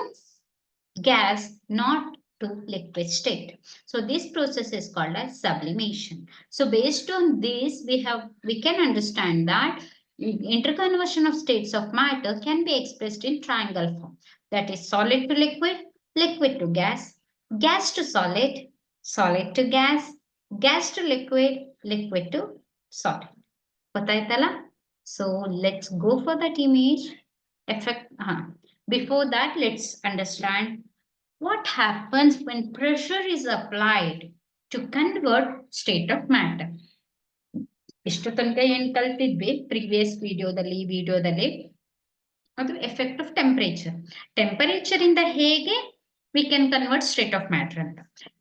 gas, not to liquid state. So this process is called as sublimation. So based on this, we can understand that interconversion of states of matter can be expressed in triangle form. That is solid to liquid, liquid to gas, gas to solid, solid to gas, gas to liquid, liquid to solid. ಗೊತ್ತಾಯ್ತಲ್ಲ? So let's go for that image effect. Before that, let's understand what happens when pressure is applied to convert state of matter. ಇಷ್ಟು ತನಕ ಏನ್ ಕಲ್ತಿದ್ವಿ previous ವಿಡಿಯೋದಲ್ಲಿ ಅದು effect of temperature ಇಂದ ಹೇಗೆ V can convert state of matter ಅಂತ.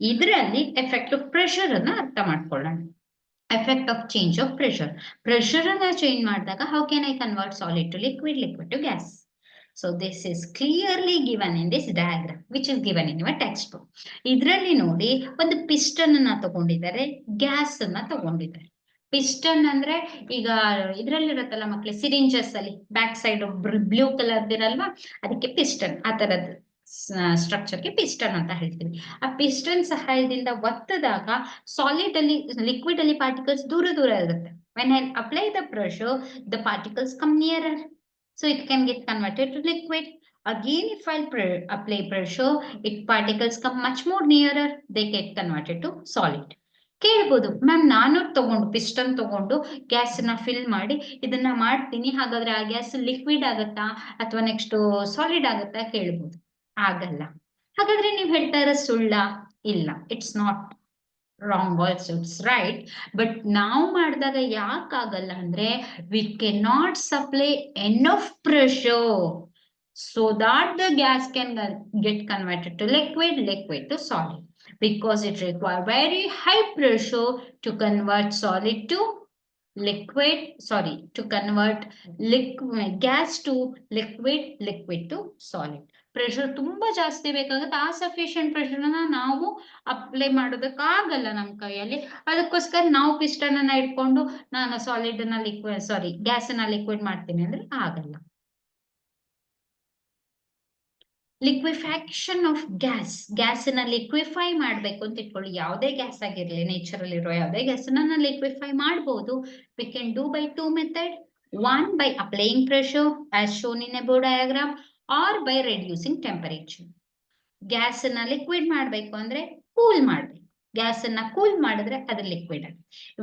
ಇದರಲ್ಲಿ effect of pressure ಅನ್ನ ಅರ್ಥ ಮಾಡ್ಕೊಳ್ಳೋಣ. effect of change of pressure. Pressure ಅನ್ನ change ಮಾಡಿದಾಗ how can I convert solid to liquid, liquid to gas? So this is clearly given in this diagram which is given in your textbook. ಇದರಲ್ಲಿ ನೋಡಿ ಒಂದು piston ಅನ್ನ ತಗೊಂಡಿದ್ದಾರೆ, gas ಅನ್ನ ತಗೊಂಡಿದ್ದಾರೆ. Piston ಅಂದ್ರೆ ಈಗ ಇದ್ರಲ್ಲಿ ಇರುತ್ತಲ್ಲ ಮಕ್ಕಳೇ ಸಿರಿಂಜಸ್ ಅಲ್ಲಿ ಬ್ಯಾಕ್ ಸೈಡ್ ಬ್ಲೂ ಕಲರ್ ಇರಲ್ವಾ, ಅದಕ್ಕೆ ಪಿಸ್ಟನ್ ಆ ತರದ್ದು ಸ್ಟ್ರಕ್ಚರ್ಗೆ ಪಿಸ್ಟನ್ ಅಂತ ಹೇಳ್ತೀವಿ. ಆ ಪಿಸ್ಟನ್ ಸಹಾಯದಿಂದ ಒತ್ತದಾಗ ಸಾಲಿಡ್ ಅಲ್ಲಿ ಲಿಕ್ವಿಡ್ ಅಲ್ಲಿ ಪಾರ್ಟಿಕಲ್ಸ್ ದೂರ ದೂರ ಇರುತ್ತೆ. when I apply the pressure, the particles come nearer, so it can get converted to liquid. Again, if I apply pressure, it particles come much more nearer, they get converted to solid. ಕೇಳ್ಬೋದು ma'am ನಾನು ತಗೊಂಡು piston ತಗೊಂಡು gas ನ fill ಮಾಡಿ ಇದನ್ನ ಮಾಡ್ತೀನಿ, ಹಾಗಾದ್ರೆ ಆ ಗ್ಯಾಸ್ ಲಿಕ್ವಿಡ್ ಆಗತ್ತಾ ಅಥವಾ ನೆಕ್ಸ್ಟ್ ಸಾಲಿಡ್ ಆಗತ್ತಾ ಕೇಳ್ಬೋದು. ಆಗಲ್ಲ. ಹಾಗಾದ್ರೆ ನೀವು ಹೇಳ್ತಾ ಇರೋ ಸುಳ್ಳ? ಇಲ್ಲ, it's not wrong also, it's right. But ನಾವು ಮಾಡಿದಾಗ ಯಾಕಾಗಲ್ಲ ಅಂದ್ರೆ we can not supply enough pressure so that the gas can get converted to liquid, liquid to solid, because it requires very high pressure to convert solid to liquid, to convert liquid gas to liquid, liquid to solid. Pressure ತುಂಬಾ ಜಾಸ್ತಿ ಬೇಕಾಗುತ್ತೆ. ಆ sufficient pressure ನಾವು apply ಮಾಡೋದಕ್ಕಾಗಲ್ಲ ನಮ್ಮ ಕೈಯಲ್ಲಿ. ಅದಕ್ಕೋಸ್ಕರ ನಾವು piston ಅನ್ನ ಇಟ್ಕೊಂಡು ನಾನು ಸಾಲಿಡ್ ನ ಲಿಕ್ವಿಡ್ ಗ್ಯಾಸ್ ಅನ್ನ ಲಿಕ್ವಿಡ್ ಮಾಡ್ತೀನಿ ಅಂದ್ರೆ ಆಗಲ್ಲ. ಲಿಕ್ವಿಫ್ಯಾಕ್ಷನ್ ಆಫ್ ಗ್ಯಾಸ್ ಅನ್ನ ಲಿಕ್ವಿಫೈ ಮಾಡ್ಬೇಕು ಅಂತ ಇಟ್ಕೊಳ್ಳಿ. ಯಾವುದೇ ಗ್ಯಾಸ್ ಆಗಿರ್ಲಿ, ನೇಚರಲ್ ಇರೋ ಯಾವುದೇ ಗ್ಯಾಸ್ ಅನ್ನ ಲಿಕ್ವಿಫೈ ಮಾಡಬಹುದು. We can do by 2 method. One, by applying pressure as shown in above diagram, or by reducing temperature. Gas ಅನ್ನ ಲಿಕ್ವಿಡ್ ಮಾಡ್ಬೇಕು ಅಂದ್ರೆ ಕೂಲ್ ಮಾಡ್ಬೇಕು. ಗ್ಯಾಸ್ ಅನ್ನ ಕೂಲ್ ಮಾಡಿದ್ರೆ ಅದು ಲಿಕ್ವಿಡ್.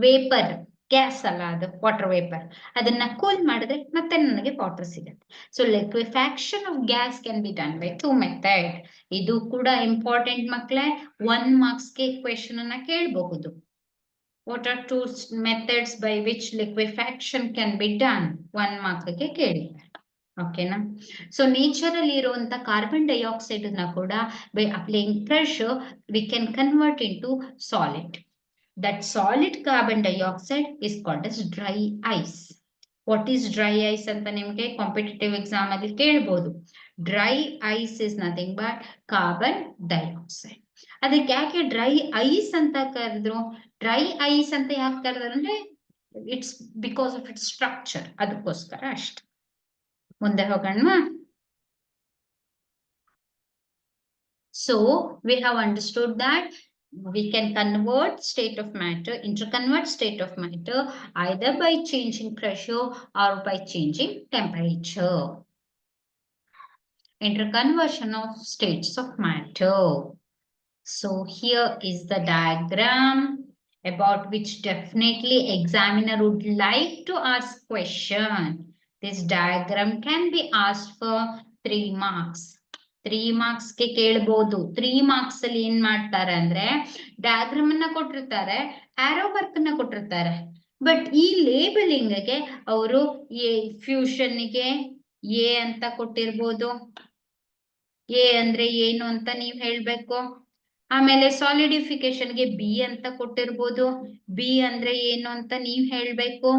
ವೇಪರ್ ಗ್ಯಾಸ್ ಅಲ್ಲ, ಅದು ವಾಟರ್ ವೇಪರ್. ಅದನ್ನ ಕೂಲ್ ಮಾಡಿದ್ರೆ ಮತ್ತೆ ನನಗೆ ವಾಟರ್ ಸಿಗುತ್ತೆ. So liquefaction of gas can be done by 2 method. ಇದು ಕೂಡ ಇಂಪಾರ್ಟೆಂಟ್ ಮಕ್ಕಳೇ. 1 ಮಾರ್ಕ್ಸ್ಗೆ ಕ್ವೆಶನ್ ಅನ್ನ ಕೇಳಬಹುದು. What are 2 methods by which liquefaction can be done? 1 ಮಾರ್ಕ್ಗೆ ಕೇಳಿದ್ದಾರೆ. ಓಕೆನಾ? ಸೊ ನೇಚರ್ ಅಲ್ಲಿ ಇರುವಂತ ಕಾರ್ಬನ್ ಡೈಆಕ್ಸೈಡ್ ಅನ್ನ ಕೂಡ by applying pressure we can convert into solid. That solid carbon dioxide is called as dry ice. What is dry ice ಅಂತ ನಿಮ್ಗೆ competitive exam ಅಲ್ಲಿ ಕೇಳ್ಬೋದು. Dry ice is nothing but carbon dioxide. ಅದಕ್ಕೆ ಯಾಕೆ dry ice ಅಂತ ಕರೆದ್ರು? Dry ice ಅಂತ ಯಾಕೆ ಕರೆದ್ರು ಅಂದ್ರೆ it's because of it's structure, ಅದಕ್ಕೋಸ್ಕರ ಅಷ್ಟೆ. ಮುಂದೆ ಹೋಗೋಣ. So we have understood that we can convert state of matter, interconvert state of matter either by changing pressure or by changing temperature. Interconversion of states of matter. So here is the diagram about which definitely examiner would like to ask question. This diagram can be asked for 3 marks. 3 ಮಾರ್ಕ್ಸ್ಗೆ ಕೇಳ್ಬೋದು. 3 marks ಅಲ್ಲಿ ಏನ್ ಮಾಡ್ತಾರೆ ಅಂದ್ರೆ diagram ಅನ್ನ ಕೊಟ್ಟಿರ್ತಾರೆ, ಆರೋ work ಅನ್ನ ಕೊಟ್ಟಿರ್ತಾರೆ. But ಈ ಲೇಬಲಿಂಗ್ಗೆ ಅವರು ಫ್ಯೂಷನ್ಗೆ ಎ ಅಂತ ಕೊಟ್ಟಿರ್ಬೋದು. ಎ ಅಂದ್ರೆ ಏನು ಅಂತ ನೀವ್ ಹೇಳ್ಬೇಕು. ಆಮೇಲೆ ಸಾಲಿಡಿಫಿಕೇಶನ್ಗೆ ಬಿ ಅಂತ ಕೊಟ್ಟಿರ್ಬೋದು. ಬಿ ಅಂದ್ರೆ ಏನು ಅಂತ ನೀವ್ ಹೇಳ್ಬೇಕು.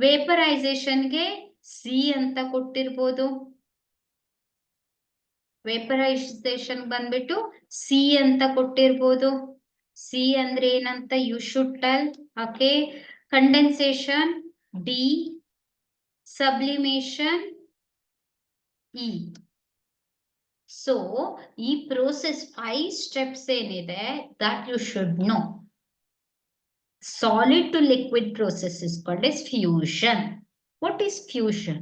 ವೇಪರೈಸೇಷನ್ಗೆ ಸಿ ಅಂತ ಕೊಟ್ಟಿರ್ಬೋದು. ವೇಪರೈಸೇಷನ್ ಬಂದ್ಬಿಟ್ಟು ಸಿ ಅಂತ ಕೊಟ್ಟಿರ್ಬೋದು. ಸಿ ಅಂದ್ರೆ ಏನಂತ you should tell. Okay. Condensation D, sublimation E. So ಈ ಪ್ರೋಸೆಸ್ 5 ಸ್ಟೆಪ್ಸ್ ಏನಿದೆ that you should know. Solid to liquid process is called as fusion. What is fusion?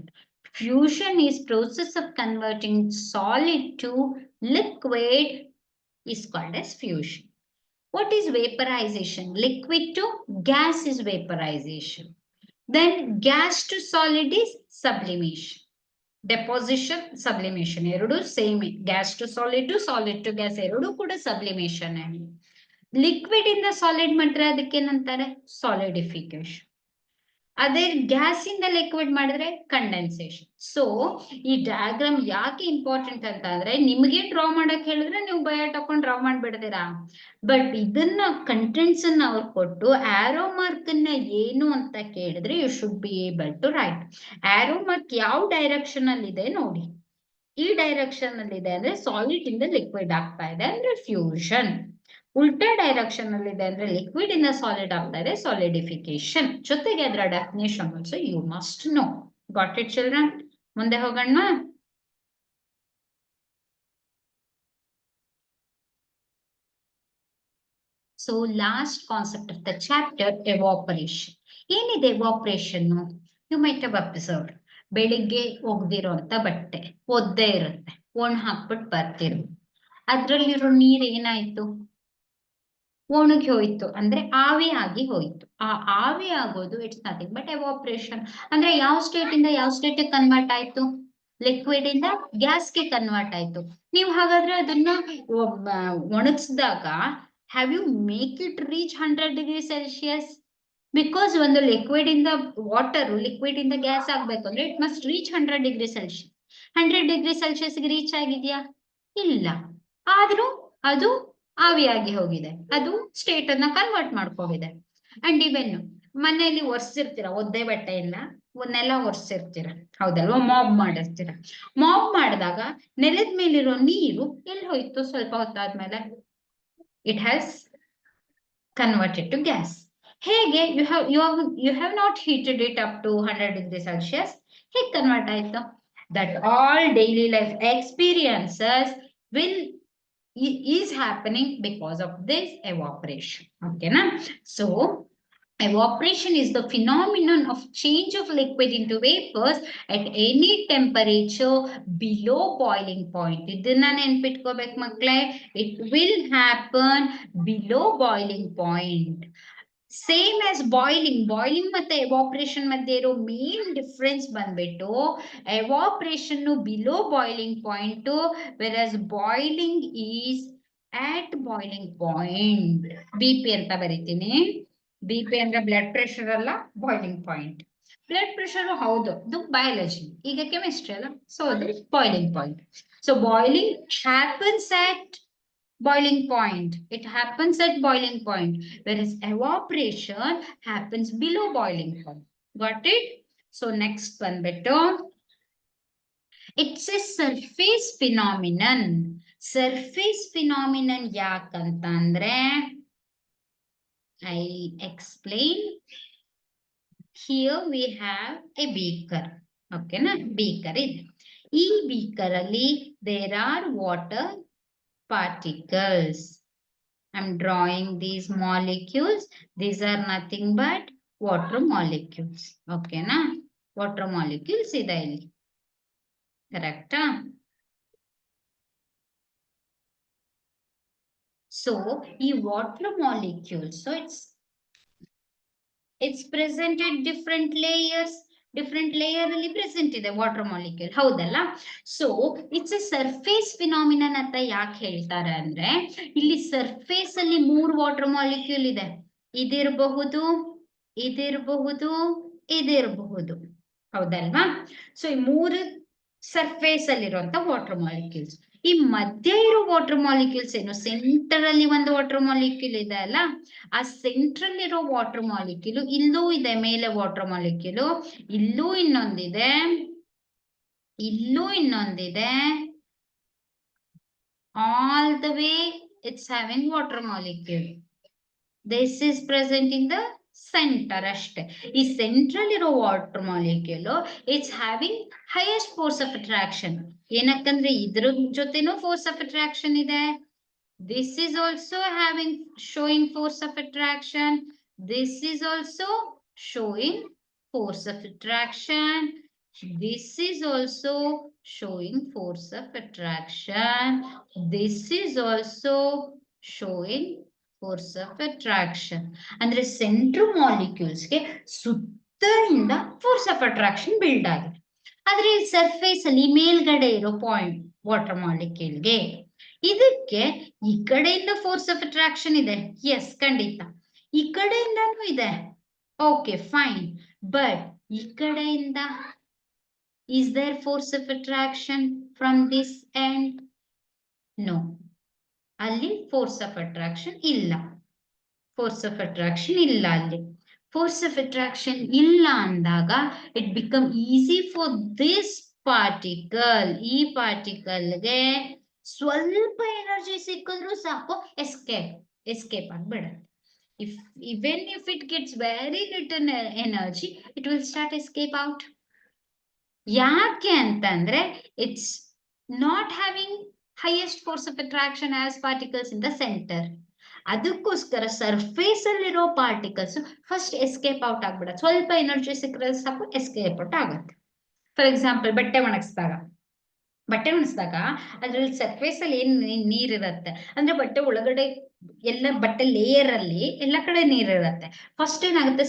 Fusion is process of converting solid to liquid is called as fusion. What is vaporization? Liquid to gas is vaporization. Then gas to solid is sublimation. Deposition, sublimation ಎರಡು same. Gas to solid to gas ಎರಡು ಕೂಡ sublimation. Liquid ಇಂದ solid ಮಾಡಿದ್ರೆ ಅದಕ್ಕೆ ಏನಂತಾರೆ? Solidification. ಅದೇ gas ಇಂದ liquid ಮಾಡಿದ್ರೆ ಕಂಡೆನ್ಸೇಷನ್. ಸೊ ಈ ಡಯಾಗ್ರಾಮ್ ಯಾಕೆ ಇಂಪಾರ್ಟೆಂಟ್ ಅಂತ ಅಂದ್ರೆ ನಿಮಗೆ ಡ್ರಾ ಮಾಡಕ್ ಹೇಳಿದ್ರೆ ನೀವು ಬಯಾಟ್ ಹಾಕೊಂಡು ಡ್ರಾ ಮಾಡ್ಬಿಡ್ತೀರಾ. ಬಟ್ ಇದನ್ನ ಕಂಟೆಂಟ್ಸ್ ಅನ್ನ ಅವ್ರು ಕೊಟ್ಟು ಆರೋ ಮಾರ್ಕ್ ಅನ್ನ ಏನು ಅಂತ ಕೇಳಿದ್ರೆ you should be able to write. Arrow mark ಯಾವ ಡೈರೆಕ್ಷನ್ ಅಲ್ಲಿ ಇದೆ ನೋಡಿ. ಈ ಡೈರೆಕ್ಷನ್ ಅಲ್ಲಿ ಇದೆ ಅಂದ್ರೆ ಸಾಲಿಡ್ ಇಂದ ಲಿಕ್ವಿಡ್ ಆಗ್ತಾ ಇದೆ ಅಂದ್ರೆ ಫ್ಯೂಷನ್. ಉಲ್ಟಾ ಡೈರೆಕ್ಷನ್ ಅಲ್ಲಿ ಇದೆ ಅಂದ್ರೆ ಲಿಕ್ವಿಡ್ ಇಂದ ಸಾಲಿಡ್ ಆಗ್ತಾ ಇದೆ ಸಾಲಿಡಿಫಿಕೇಶನ್. ಜೊತೆಗೆ ಅದರ definition also you must know. Got it children? ಮುಂದೆ ಹೋಗೋಣ. So last concept of the chapter evaporation. ಏನಿದೆ evaporation? You might have observed. ಬೆಳಿಗ್ಗೆ ಒಗ್ದಿರೋಂತ ಬಟ್ಟೆ ಒದ್ದೇ ಇರುತ್ತೆ, ಒಣ ಹಾಕ್ಬಿಟ್ಟು ಬರ್ತಿರು. ಅದ್ರಲ್ಲಿರೋ ನೀರ್ ಏನಾಯ್ತು? ಒಣಗಿ ಹೋಯ್ತು ಅಂದ್ರೆ ಆವಿ ಆಗಿ ಹೋಯ್ತು. ಆ ಆವಿ ಆಗೋದು ಇಟ್ಸ್ ನಥಿಂಗ್ ಬಟ್ ಎವಾಪರೇಷನ್. ಅಂದ್ರೆ ಯಾವ ಸ್ಟೇಟ್ ಇಂದ ಯಾವ ಸ್ಟೇಟ್ ಕನ್ವರ್ಟ್ ಆಯ್ತು? ಲಿಕ್ವಿಡ್ ಇಂದ ಗ್ಯಾಸ್ಗೆ ಕನ್ವರ್ಟ್ ಆಯ್ತು. ನೀವು ಹಾಗಾದ್ರೆ ಅದನ್ನ ಒಣಗಿಸಿದಾಗ have you make it reach 100°C? Because ಒಂದು ಲಿಕ್ವಿಡ್ ಇಂದ ವಾಟರ್, ಲಿಕ್ವಿಡ್ ಇಂದ ಗ್ಯಾಸ್ ಆಗ್ಬೇಕು ಅಂದ್ರೆ it must reach 100°C. 100°C reach ಆಗಿದ್ಯಾ? ಇಲ್ಲ. ಆದ್ರೂ ಅದು ಆವಿಯಾಗಿ ಹೋಗಿದೆ, ಅದು ಸ್ಟೇಟ್ ಅನ್ನ ಕನ್ವರ್ಟ್ ಮಾಡ್ಕೋಗಿದೆ. ಅಂಡ್ ಇವೆನ್ ಮನೆಯಲ್ಲಿ ಒರೆಸಿರ್ತೀರ ಒದ್ದೆ ಬಟ್ಟೆಯಿಂದ, ನೆಲ ಒರೆಸಿರ್ತೀರ ಹೌದಲ್ವಾ? ಮಾಬ್ ಮಾಡಿರ್ತೀರ. ಮಾಬ್ ಮಾಡಿದಾಗ ನೆಲದ ಮೇಲಿರೋ ನೀರು ಎಲ್ಲಿ ಹೋಯ್ತು? ಸ್ವಲ್ಪ ಹೊತ್ತಾದ್ಮೇಲೆ it has converted to gas. ಹೇಗೆ? you have not heated it up to 100°C. ಹೇಗೆ ಕನ್ವರ್ಟ್ ಆಯ್ತು? That all daily life experiences will is happening because of this evaporation. Okay na? So evaporation is the phenomenon of change of liquid into vapors at any temperature below boiling point. ಇದನ್ನ ನೆನ್ಪಿಟ್ಕೋಬೇಕು ಮಕ್ಕಳೇ. It will happen below boiling point. Same as boiling. Boiling ಮತ್ತೆ evaporation ಮಧ್ಯೆ ಇರೋ main difference ಬಂದ್ಬಿಟ್ಟು evaporation below boiling point, versus boiling is at boiling point. BP ಅಂತ ಬರೀತೀನಿ. BP ಅಂದ್ರೆ blood pressure ಅಲ್ಲ, ಬಾಯ್ಲಿಂಗ್ ಪಾಯಿಂಟ್. ಬ್ಲಡ್ ಪ್ರೆಷರ್ ಹೌದು, ಅದು ಬಯಾಲಜಿ, ಈಗ ಕೆಮಿಸ್ಟ್ರಿ ಅಲ್ಲ. ಸೊ ಅದು boiling point. So boiling happens at boiling point. It happens at boiling point, whereas evaporation happens below boiling point. Got it? So next one better. It's a surface phenomenon. Surface phenomenon yakantandre I explain. Here we have a beaker. Okay na? Beaker ide. Ee beaker alli there are water particles. I'm drawing these molecules. These are nothing but water molecules. Okay na? Water molecules ide illi. Correct? So, ee water molecules, so it's present at different layers. Different layer ಅಲ್ಲಿ present ಇದೆ water molecule, ಹೌದಲ್ಲ? So it's A surface phenomenon ಅಂತ ಯಾಕೆ ಹೇಳ್ತಾರೆ ಅಂದ್ರೆ, ಇಲ್ಲಿ surface ಅಲ್ಲಿ 3 water molecule ಇದೆ. ಇದಿರಬಹುದು, ಇದಿರಬಹುದು, ಇದಿರಬಹುದು, ಹೌದಲ್ವಾ? ಸೊ ಈ 3 ಸರ್ಫೇಸ್ ಅಲ್ಲಿರುವಂತ ವಾಟರ್ ಮಾಲಿಕ್ಯೂಲ್ಸ್. ಈ ಮಧ್ಯ ಇರೋ ವಾಟರ್ ಮಾಲಿಕ್ಯೂಲ್ಸ್ ಏನು, ಸೆಂಟರ್ ಅಲ್ಲಿ ಒಂದು ವಾಟರ್ ಮಾಲಿಕ್ಯೂಲ್ ಇದೆ ಅಲ್ಲ, ಆ ಸೆಂಟ್ರಲ್ ಇರೋ ವಾಟರ್ ಮಾಲಿಕ್ಯೂಲ್ ಇಲ್ಲೂ ಇದೆ, ಮೇಲೆ ವಾಟರ್ ಮಾಲಿಕ್ಯೂಲ್, ಇಲ್ಲೂ ಇನ್ನೊಂದಿದೆ, ಇಲ್ಲೂ ಇನ್ನೊಂದಿದೆ, all the way it's having water molecule. This is present in the centre ಅಷ್ಟೇ. ಈ ಸೆಂಟ್ರಲ್ ಇರೋ water molecule it's having highest force of attraction. ಏನಕ್ಕಂದ್ರೆ ಇದ್ರ ಜೊತೆನೂ ಫೋರ್ಸ್ ಆಫ್ ಅಟ್ರಾಕ್ಷನ್ ಇದೆ. This is also having showing force of attraction. This is also showing force of attraction. This is also showing force of attraction. This is also showing force of attraction. ಅಂದ್ರೆ central molecules ಗೆ ಸುತ್ತಲಿಂದ force of attraction build ಆಗಿದೆ. ಆದ್ರೆ surface ಅಲ್ಲಿ ಮೇಲ್ಗಡೆ ಇರೋ point water ಮಾಲಿಕ್ಯೂಲ್ಗೆ, ಇದಕ್ಕೆ ಈ ಕಡೆಯಿಂದ ಫೋರ್ಸ್ ಆಫ್ ಅಟ್ರಾಕ್ಷನ್ ಇದೆ, ಎಸ್ ಖಂಡಿತ. ಈ ಕಡೆಯಿಂದನೂ ಇದೆ, ಓಕೆ ಫೈನ್. ಬಟ್ ಈ ಕಡೆಯಿಂದ is there force of attraction from this end? No, ಅಲ್ಲಿ ಫೋರ್ಸ್ ಆಫ್ ಅಟ್ರಾಕ್ಷನ್ ಇಲ್ಲ. ಫೋರ್ಸ್ ಆಫ್ ಅಟ್ರಾಕ್ಷನ್ ಇಲ್ಲ ಅಲ್ಲಿ. ಫೋರ್ಸ್ ಆಫ್ ಅಟ್ರಾಕ್ಷನ್ ಇಲ್ಲ ಅಂದಾಗ it become easy for this particle, ಈ ಪಾರ್ಟಿಕಲ್ಗೆ ಸ್ವಲ್ಪ ಎನರ್ಜಿ ಸಿಕ್ಕಿದ್ರು ಸಾಕು, ಎಸ್ಕೇಪ್ ಆಗ್ಬಿಡುತ್ತೆ. Even if it gets very little energy, it will start escape out. ಯಾಕೆ ಅಂತಂದ್ರೆ it's not having highest force of attraction as particles in the centre. ಅದಕ್ಕೋಸ್ಕರ surface ಅಲ್ಲಿರೋ ಪಾರ್ಟಿಕಲ್ಸ್ ಫಸ್ಟ್ ಎಸ್ಕೇಪ್ ಔಟ್ ಆಗ್ಬಿಡುತ್ತೆ. ಸ್ವಲ್ಪ energy ಸಿಕ್ಕರೆ ಸಾಕು escape out ಆಗುತ್ತೆ. For example, ಬಟ್ಟೆ ಒಣಗಿಸಿದಾಗ ಅದ್ರಲ್ಲಿ ಸರ್ಫೇಸ್ ಅಲ್ಲಿ ಏನ್ ನೀರಿರುತ್ತೆ ಅಂದ್ರೆ, ಬಟ್ಟೆ ಒಳಗಡೆ ಎಲ್ಲ ಬಟ್ಟೆ ಲೇಯರ್ ಅಲ್ಲಿ ಎಲ್ಲ ಕಡೆ ನೀರಿರುತ್ತೆ. ಫಸ್ಟ್ ಏನಾಗುತ್ತೆ,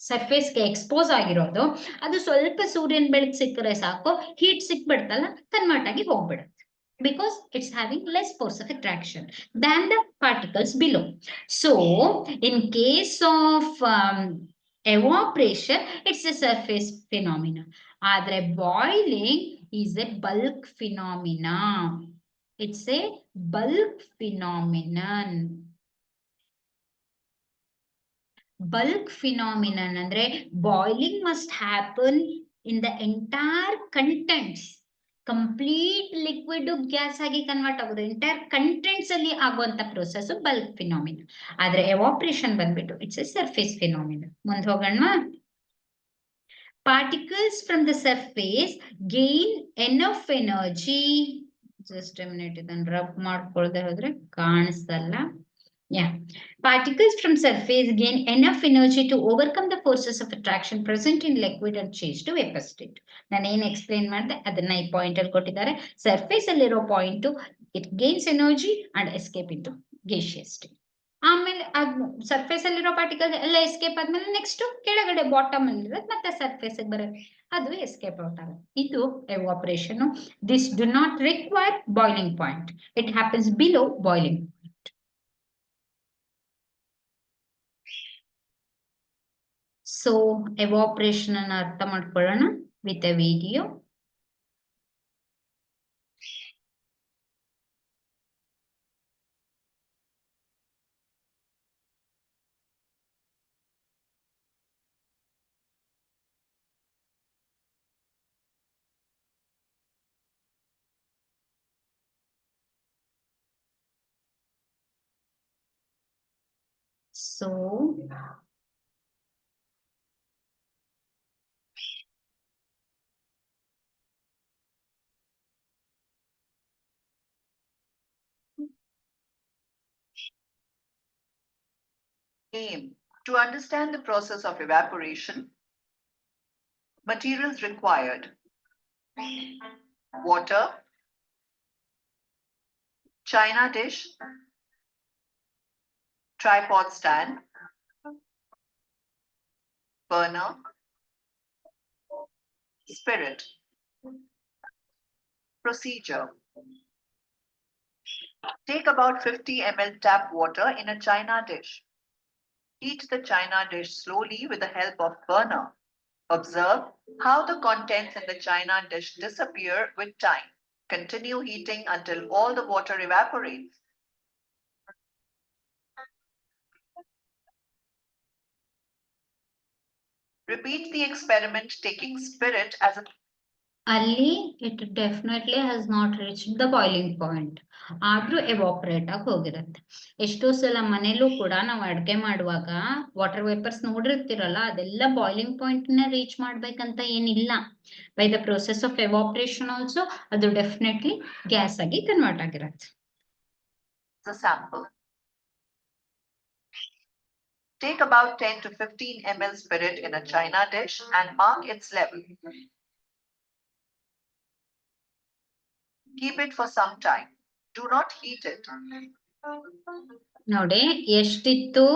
ಸರ್ಫೇಸ್ಗೆ ಎಕ್ಸ್ಪೋಸ್ ಆಗಿರೋದು ಅದು ಸ್ವಲ್ಪ ಸೂರ್ಯನ ಬೆಳಕು ಸಿಕ್ಕರೆ ಸಾಕು, ಹೀಟ್ ಸಿಕ್ಬಿಡ್ತಲ್ಲ, ಕನ್ವರ್ಟ್ ಆಗಿ ಹೋಗ್ಬಿಡುತ್ತೆ. Because it's having less force of attraction than the particles below. So in case of evaporation, it's a surface phenomena. Adre boiling is a bulk phenomena. It's a bulk phenomenon. Bulk phenomenon andre boiling must happen in the entire contents. Complete liquid gas ಆಗಿ convert ಆಗೋದು, entire contents ಅಲ್ಲಿ ಆಗುವಂತ process bulk phenomena. ಆದ್ರೆ evaporation ಬಂದ್ಬಿಟ್ಟು it's A surface phenomena. ಮುಂದೆ ಹೋಗೋಣ. Particles from the surface gain enough energy. Just A minute, ಇದನ್ನ rub ಮಾಡ್ಕೊಳ್ದೆ ಹೋದ್ರೆ ಕಾಣಿಸ್ತಲ್ಲ. Yeah, particles from surface gain enough energy to overcome the forces of attraction present in liquid and change to vapor state. ನಾನು ಏನು explain ಮಾಡಿದೆ ಅದನ್ನ ಈ point ಅಲ್ಲಿ ಕೊಟ್ಟಿದ್ದಾರೆ. Surface ಅಲ್ಲಿರೋ point it gains energy and escape into gaseous state. ಆಮೇಲೆ surface ಅಲ್ಲಿರೋ ಪಾರ್ಟಿಕಲ್ ಎಲ್ಲ ಎಸ್ಕೇಪ್ ಆದ್ಮೇಲೆ ನೆಕ್ಸ್ಟ್ ಕೆಳಗಡೆ ಬಾಟಮ್ ಅಲ್ಲಿ ಮತ್ತೆ ಸರ್ಫೇಸ್ ಬರುತ್ತೆ, ಅದು ಎಸ್ಕೇಪ್ ಔಟ್ ಆಗುತ್ತೆ. ಇದು evaporation. This do not require boiling point, it happens below boiling. So evaporation ಅನ್ನು ಅರ್ಥ ಮಾಡ್ಕೊಳ್ಳೋಣ with a video. So Aim: to understand the process of evaporation. Materials required: water, china dish, tripod stand, burner, spirit. Procedure. Take about 50 ml tap water in a china dish. Heat the china dish slowly with the help of burner. Observe how the contents in the china dish disappear with time. Continue heating until all the water evaporates. Repeat the experiment taking spirit as a ಅಲ್ಲಿ it definitely has not reach the boiling point, ಆದ್ರೂ evaporate ಆಗಿ ಹೋಗಿರುತ್ತೆ. ಎಷ್ಟೋ ಸಲ ಮನೇಲೂ ಕೂಡ ನಾವು ಅಡ್ಗೆ ಮಾಡುವಾಗ ವಾಟರ್ ವೇಪರ್ಸ್ ನೋಡಿರ್ತಿರಲ್ಲ, ಅದೆಲ್ಲ ಬಾಯ್ಲಿಂಗ್ ಪಾಯಿಂಟ್ ನ ರೀಚ್ ಮಾಡ್ಬೇಕಂತ ಏನಿಲ್ಲ. By the process of evaporation also ಅದು ಡೆಫಿನೆಟ್ಲಿ ಗ್ಯಾಸ್ ಆಗಿ ಕನ್ವರ್ಟ್ ಆಗಿರುತ್ತೆ. sample. Take about 10 to 15 ml spirit in a china dish and mark its level. Keep it for some time. Do not heat it. ನೋಡಿ ಎಷ್ಟಿತ್ತು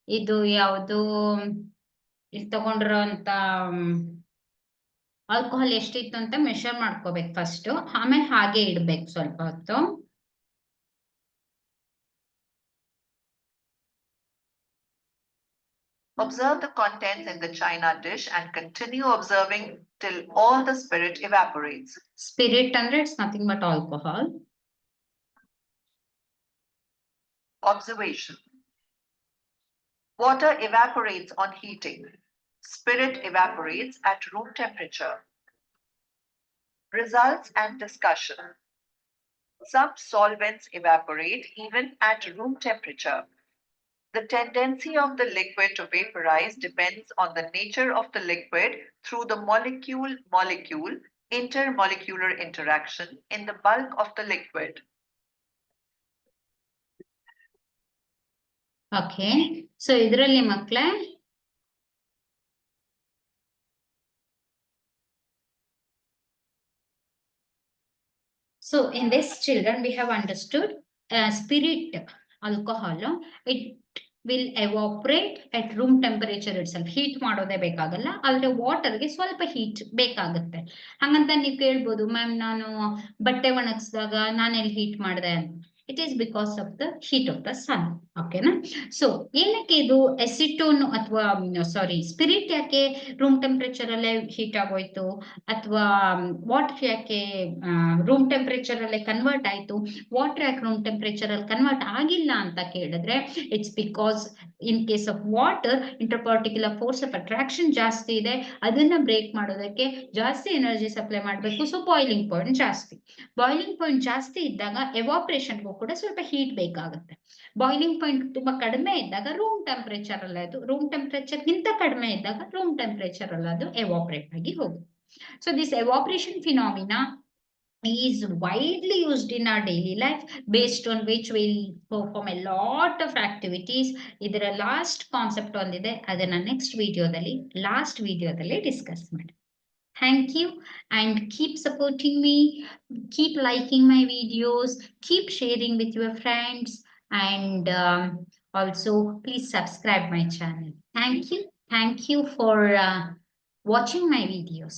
ಇದು ಯಾವುದು ಇದು ತಗೊಂಡಿರೋ ಅಂತ ಆಲ್ಕೋಹಾಲ್ ಎಷ್ಟಿತ್ತು ಅಂತ ಮೆಷರ್ ಮಾಡ್ಕೋಬೇಕು ಫಸ್ಟ್, ಆಮೇಲೆ ಹಾಗೆ ಇಡ್ಬೇಕು ಸ್ವಲ್ಪ ಹೊತ್ತು. Observe the contents in the china dish and continue observing till all the spirit evaporates. Spirit ಅಂದ್ರೆ it's nothing but alcohol. Observation. Water evaporates on heating. Spirit evaporates at room temperature. Results and discussion. Some solvents evaporate even at room temperature. The tendency of the liquid to vaporize depends on the nature of the liquid through the molecule-molecule intermolecular interaction in the bulk of the liquid. Okay, so ಇದರಲ್ಲಿ ಮಕ್ಕಳೇ so in this children we have understood spirit alcohol, it will evaporate at room temperature itself. Heat ಮಾಡೋದೇ ಬೇಕಾಗಲ್ಲ, ಆದ್ರೆ ವಾಟರ್ಗೆ ಸ್ವಲ್ಪ heat ಬೇಕಾಗುತ್ತೆ. ಹಂಗಂತ ನೀವು ಕೇಳ್ಬೋದು, ಮ್ಯಾಮ್ ನಾನು ಬಟ್ಟೆ ಒಣಗಿಸಿದಾಗ ನಾನೆಲ್ಲಿ ಹೀಟ್ ಮಾಡಿದೆ ಅಂತ. It is because of the heat of the sun. ಓಕೆನಾ? ಸೊ ಏನಕ್ಕೆ ಇದು ಎಸಿಟೋನ್ ಅಥವಾ ಸಾರಿ ಸ್ಪಿರಿಟ್ ಯಾಕೆ ರೂಮ್ ಟೆಂಪರೇಚರ್ ಅಲ್ಲೇ ಹೀಟ್ ಆಗೋಯ್ತು, ಅಥವಾ ವಾಟರ್ ಯಾಕೆ ರೂಮ್ ಟೆಂಪರೇಚರ್ ಅಲ್ಲೇ ಕನ್ವರ್ಟ್ ಆಯ್ತು, ವಾಟರ್ ಯಾಕೆ ರೂಮ್ ಟೆಂಪರೇಚರ್ ಅಲ್ಲಿ ಕನ್ವರ್ಟ್ ಆಗಿಲ್ಲ ಅಂತ ಕೇಳಿದ್ರೆ, it's because in case of water interparticular force of attraction ಜಾಸ್ತಿ ಇದೆ, ಅದನ್ನ ಬ್ರೇಕ್ ಮಾಡೋದಕ್ಕೆ ಜಾಸ್ತಿ ಎನರ್ಜಿ ಸಪ್ಲೈ ಮಾಡಬೇಕು. ಸೊ ಬಾಯ್ಲಿಂಗ್ ಪಾಯಿಂಟ್ ಜಾಸ್ತಿ, ಬಾಯ್ಲಿಂಗ್ ಪಾಯಿಂಟ್ ಜಾಸ್ತಿ ಇದ್ದಾಗ ಎವಾಪರೇಷನ್ಗೂ ಕೂಡ ಸ್ವಲ್ಪ ಹೀಟ್ ಬೇಕಾಗುತ್ತೆ. ಬಾಯ್ಲಿಂಗ್ ಪಾಯಿಂಟ್ ತುಂಬಾ ಕಡಿಮೆ ಇದ್ದಾಗ ರೂಮ್ ಟೆಂಪರೇಚರ್ ಅಲ್ಲ, ಅದು ರೂಮ್ ಟೆಂಪರೇಚರ್ ಗಿಂತ ಕಡಿಮೆ ಇದ್ದಾಗ ರೂಮ್ ಟೆಂಪರೇಚರ್ ಅಲ್ಲ ಅದು ಎವಾಪರೇಟ್ ಆಗಿ ಹೋಗುತ್ತೆ. So this evaporation phenomena is widely used in our daily life, based on which we'll perform a lot of activities. ಇದರ ಲಾಸ್ಟ್ ಕಾನ್ಸೆಪ್ಟ್ ಒಂದಿದೆ, ಅದನ್ನ ನೆಕ್ಸ್ಟ್ ವಿಡಿಯೋದಲ್ಲಿ ಲಾಸ್ಟ್ ವಿಡಿಯೋದಲ್ಲಿ ಡಿಸ್ಕಸ್ ಮಾಡಿ. Thank you, and keep supporting me, keep liking my videos, keep sharing with your friends, and also please subscribe my channel. Thank you for watching my videos.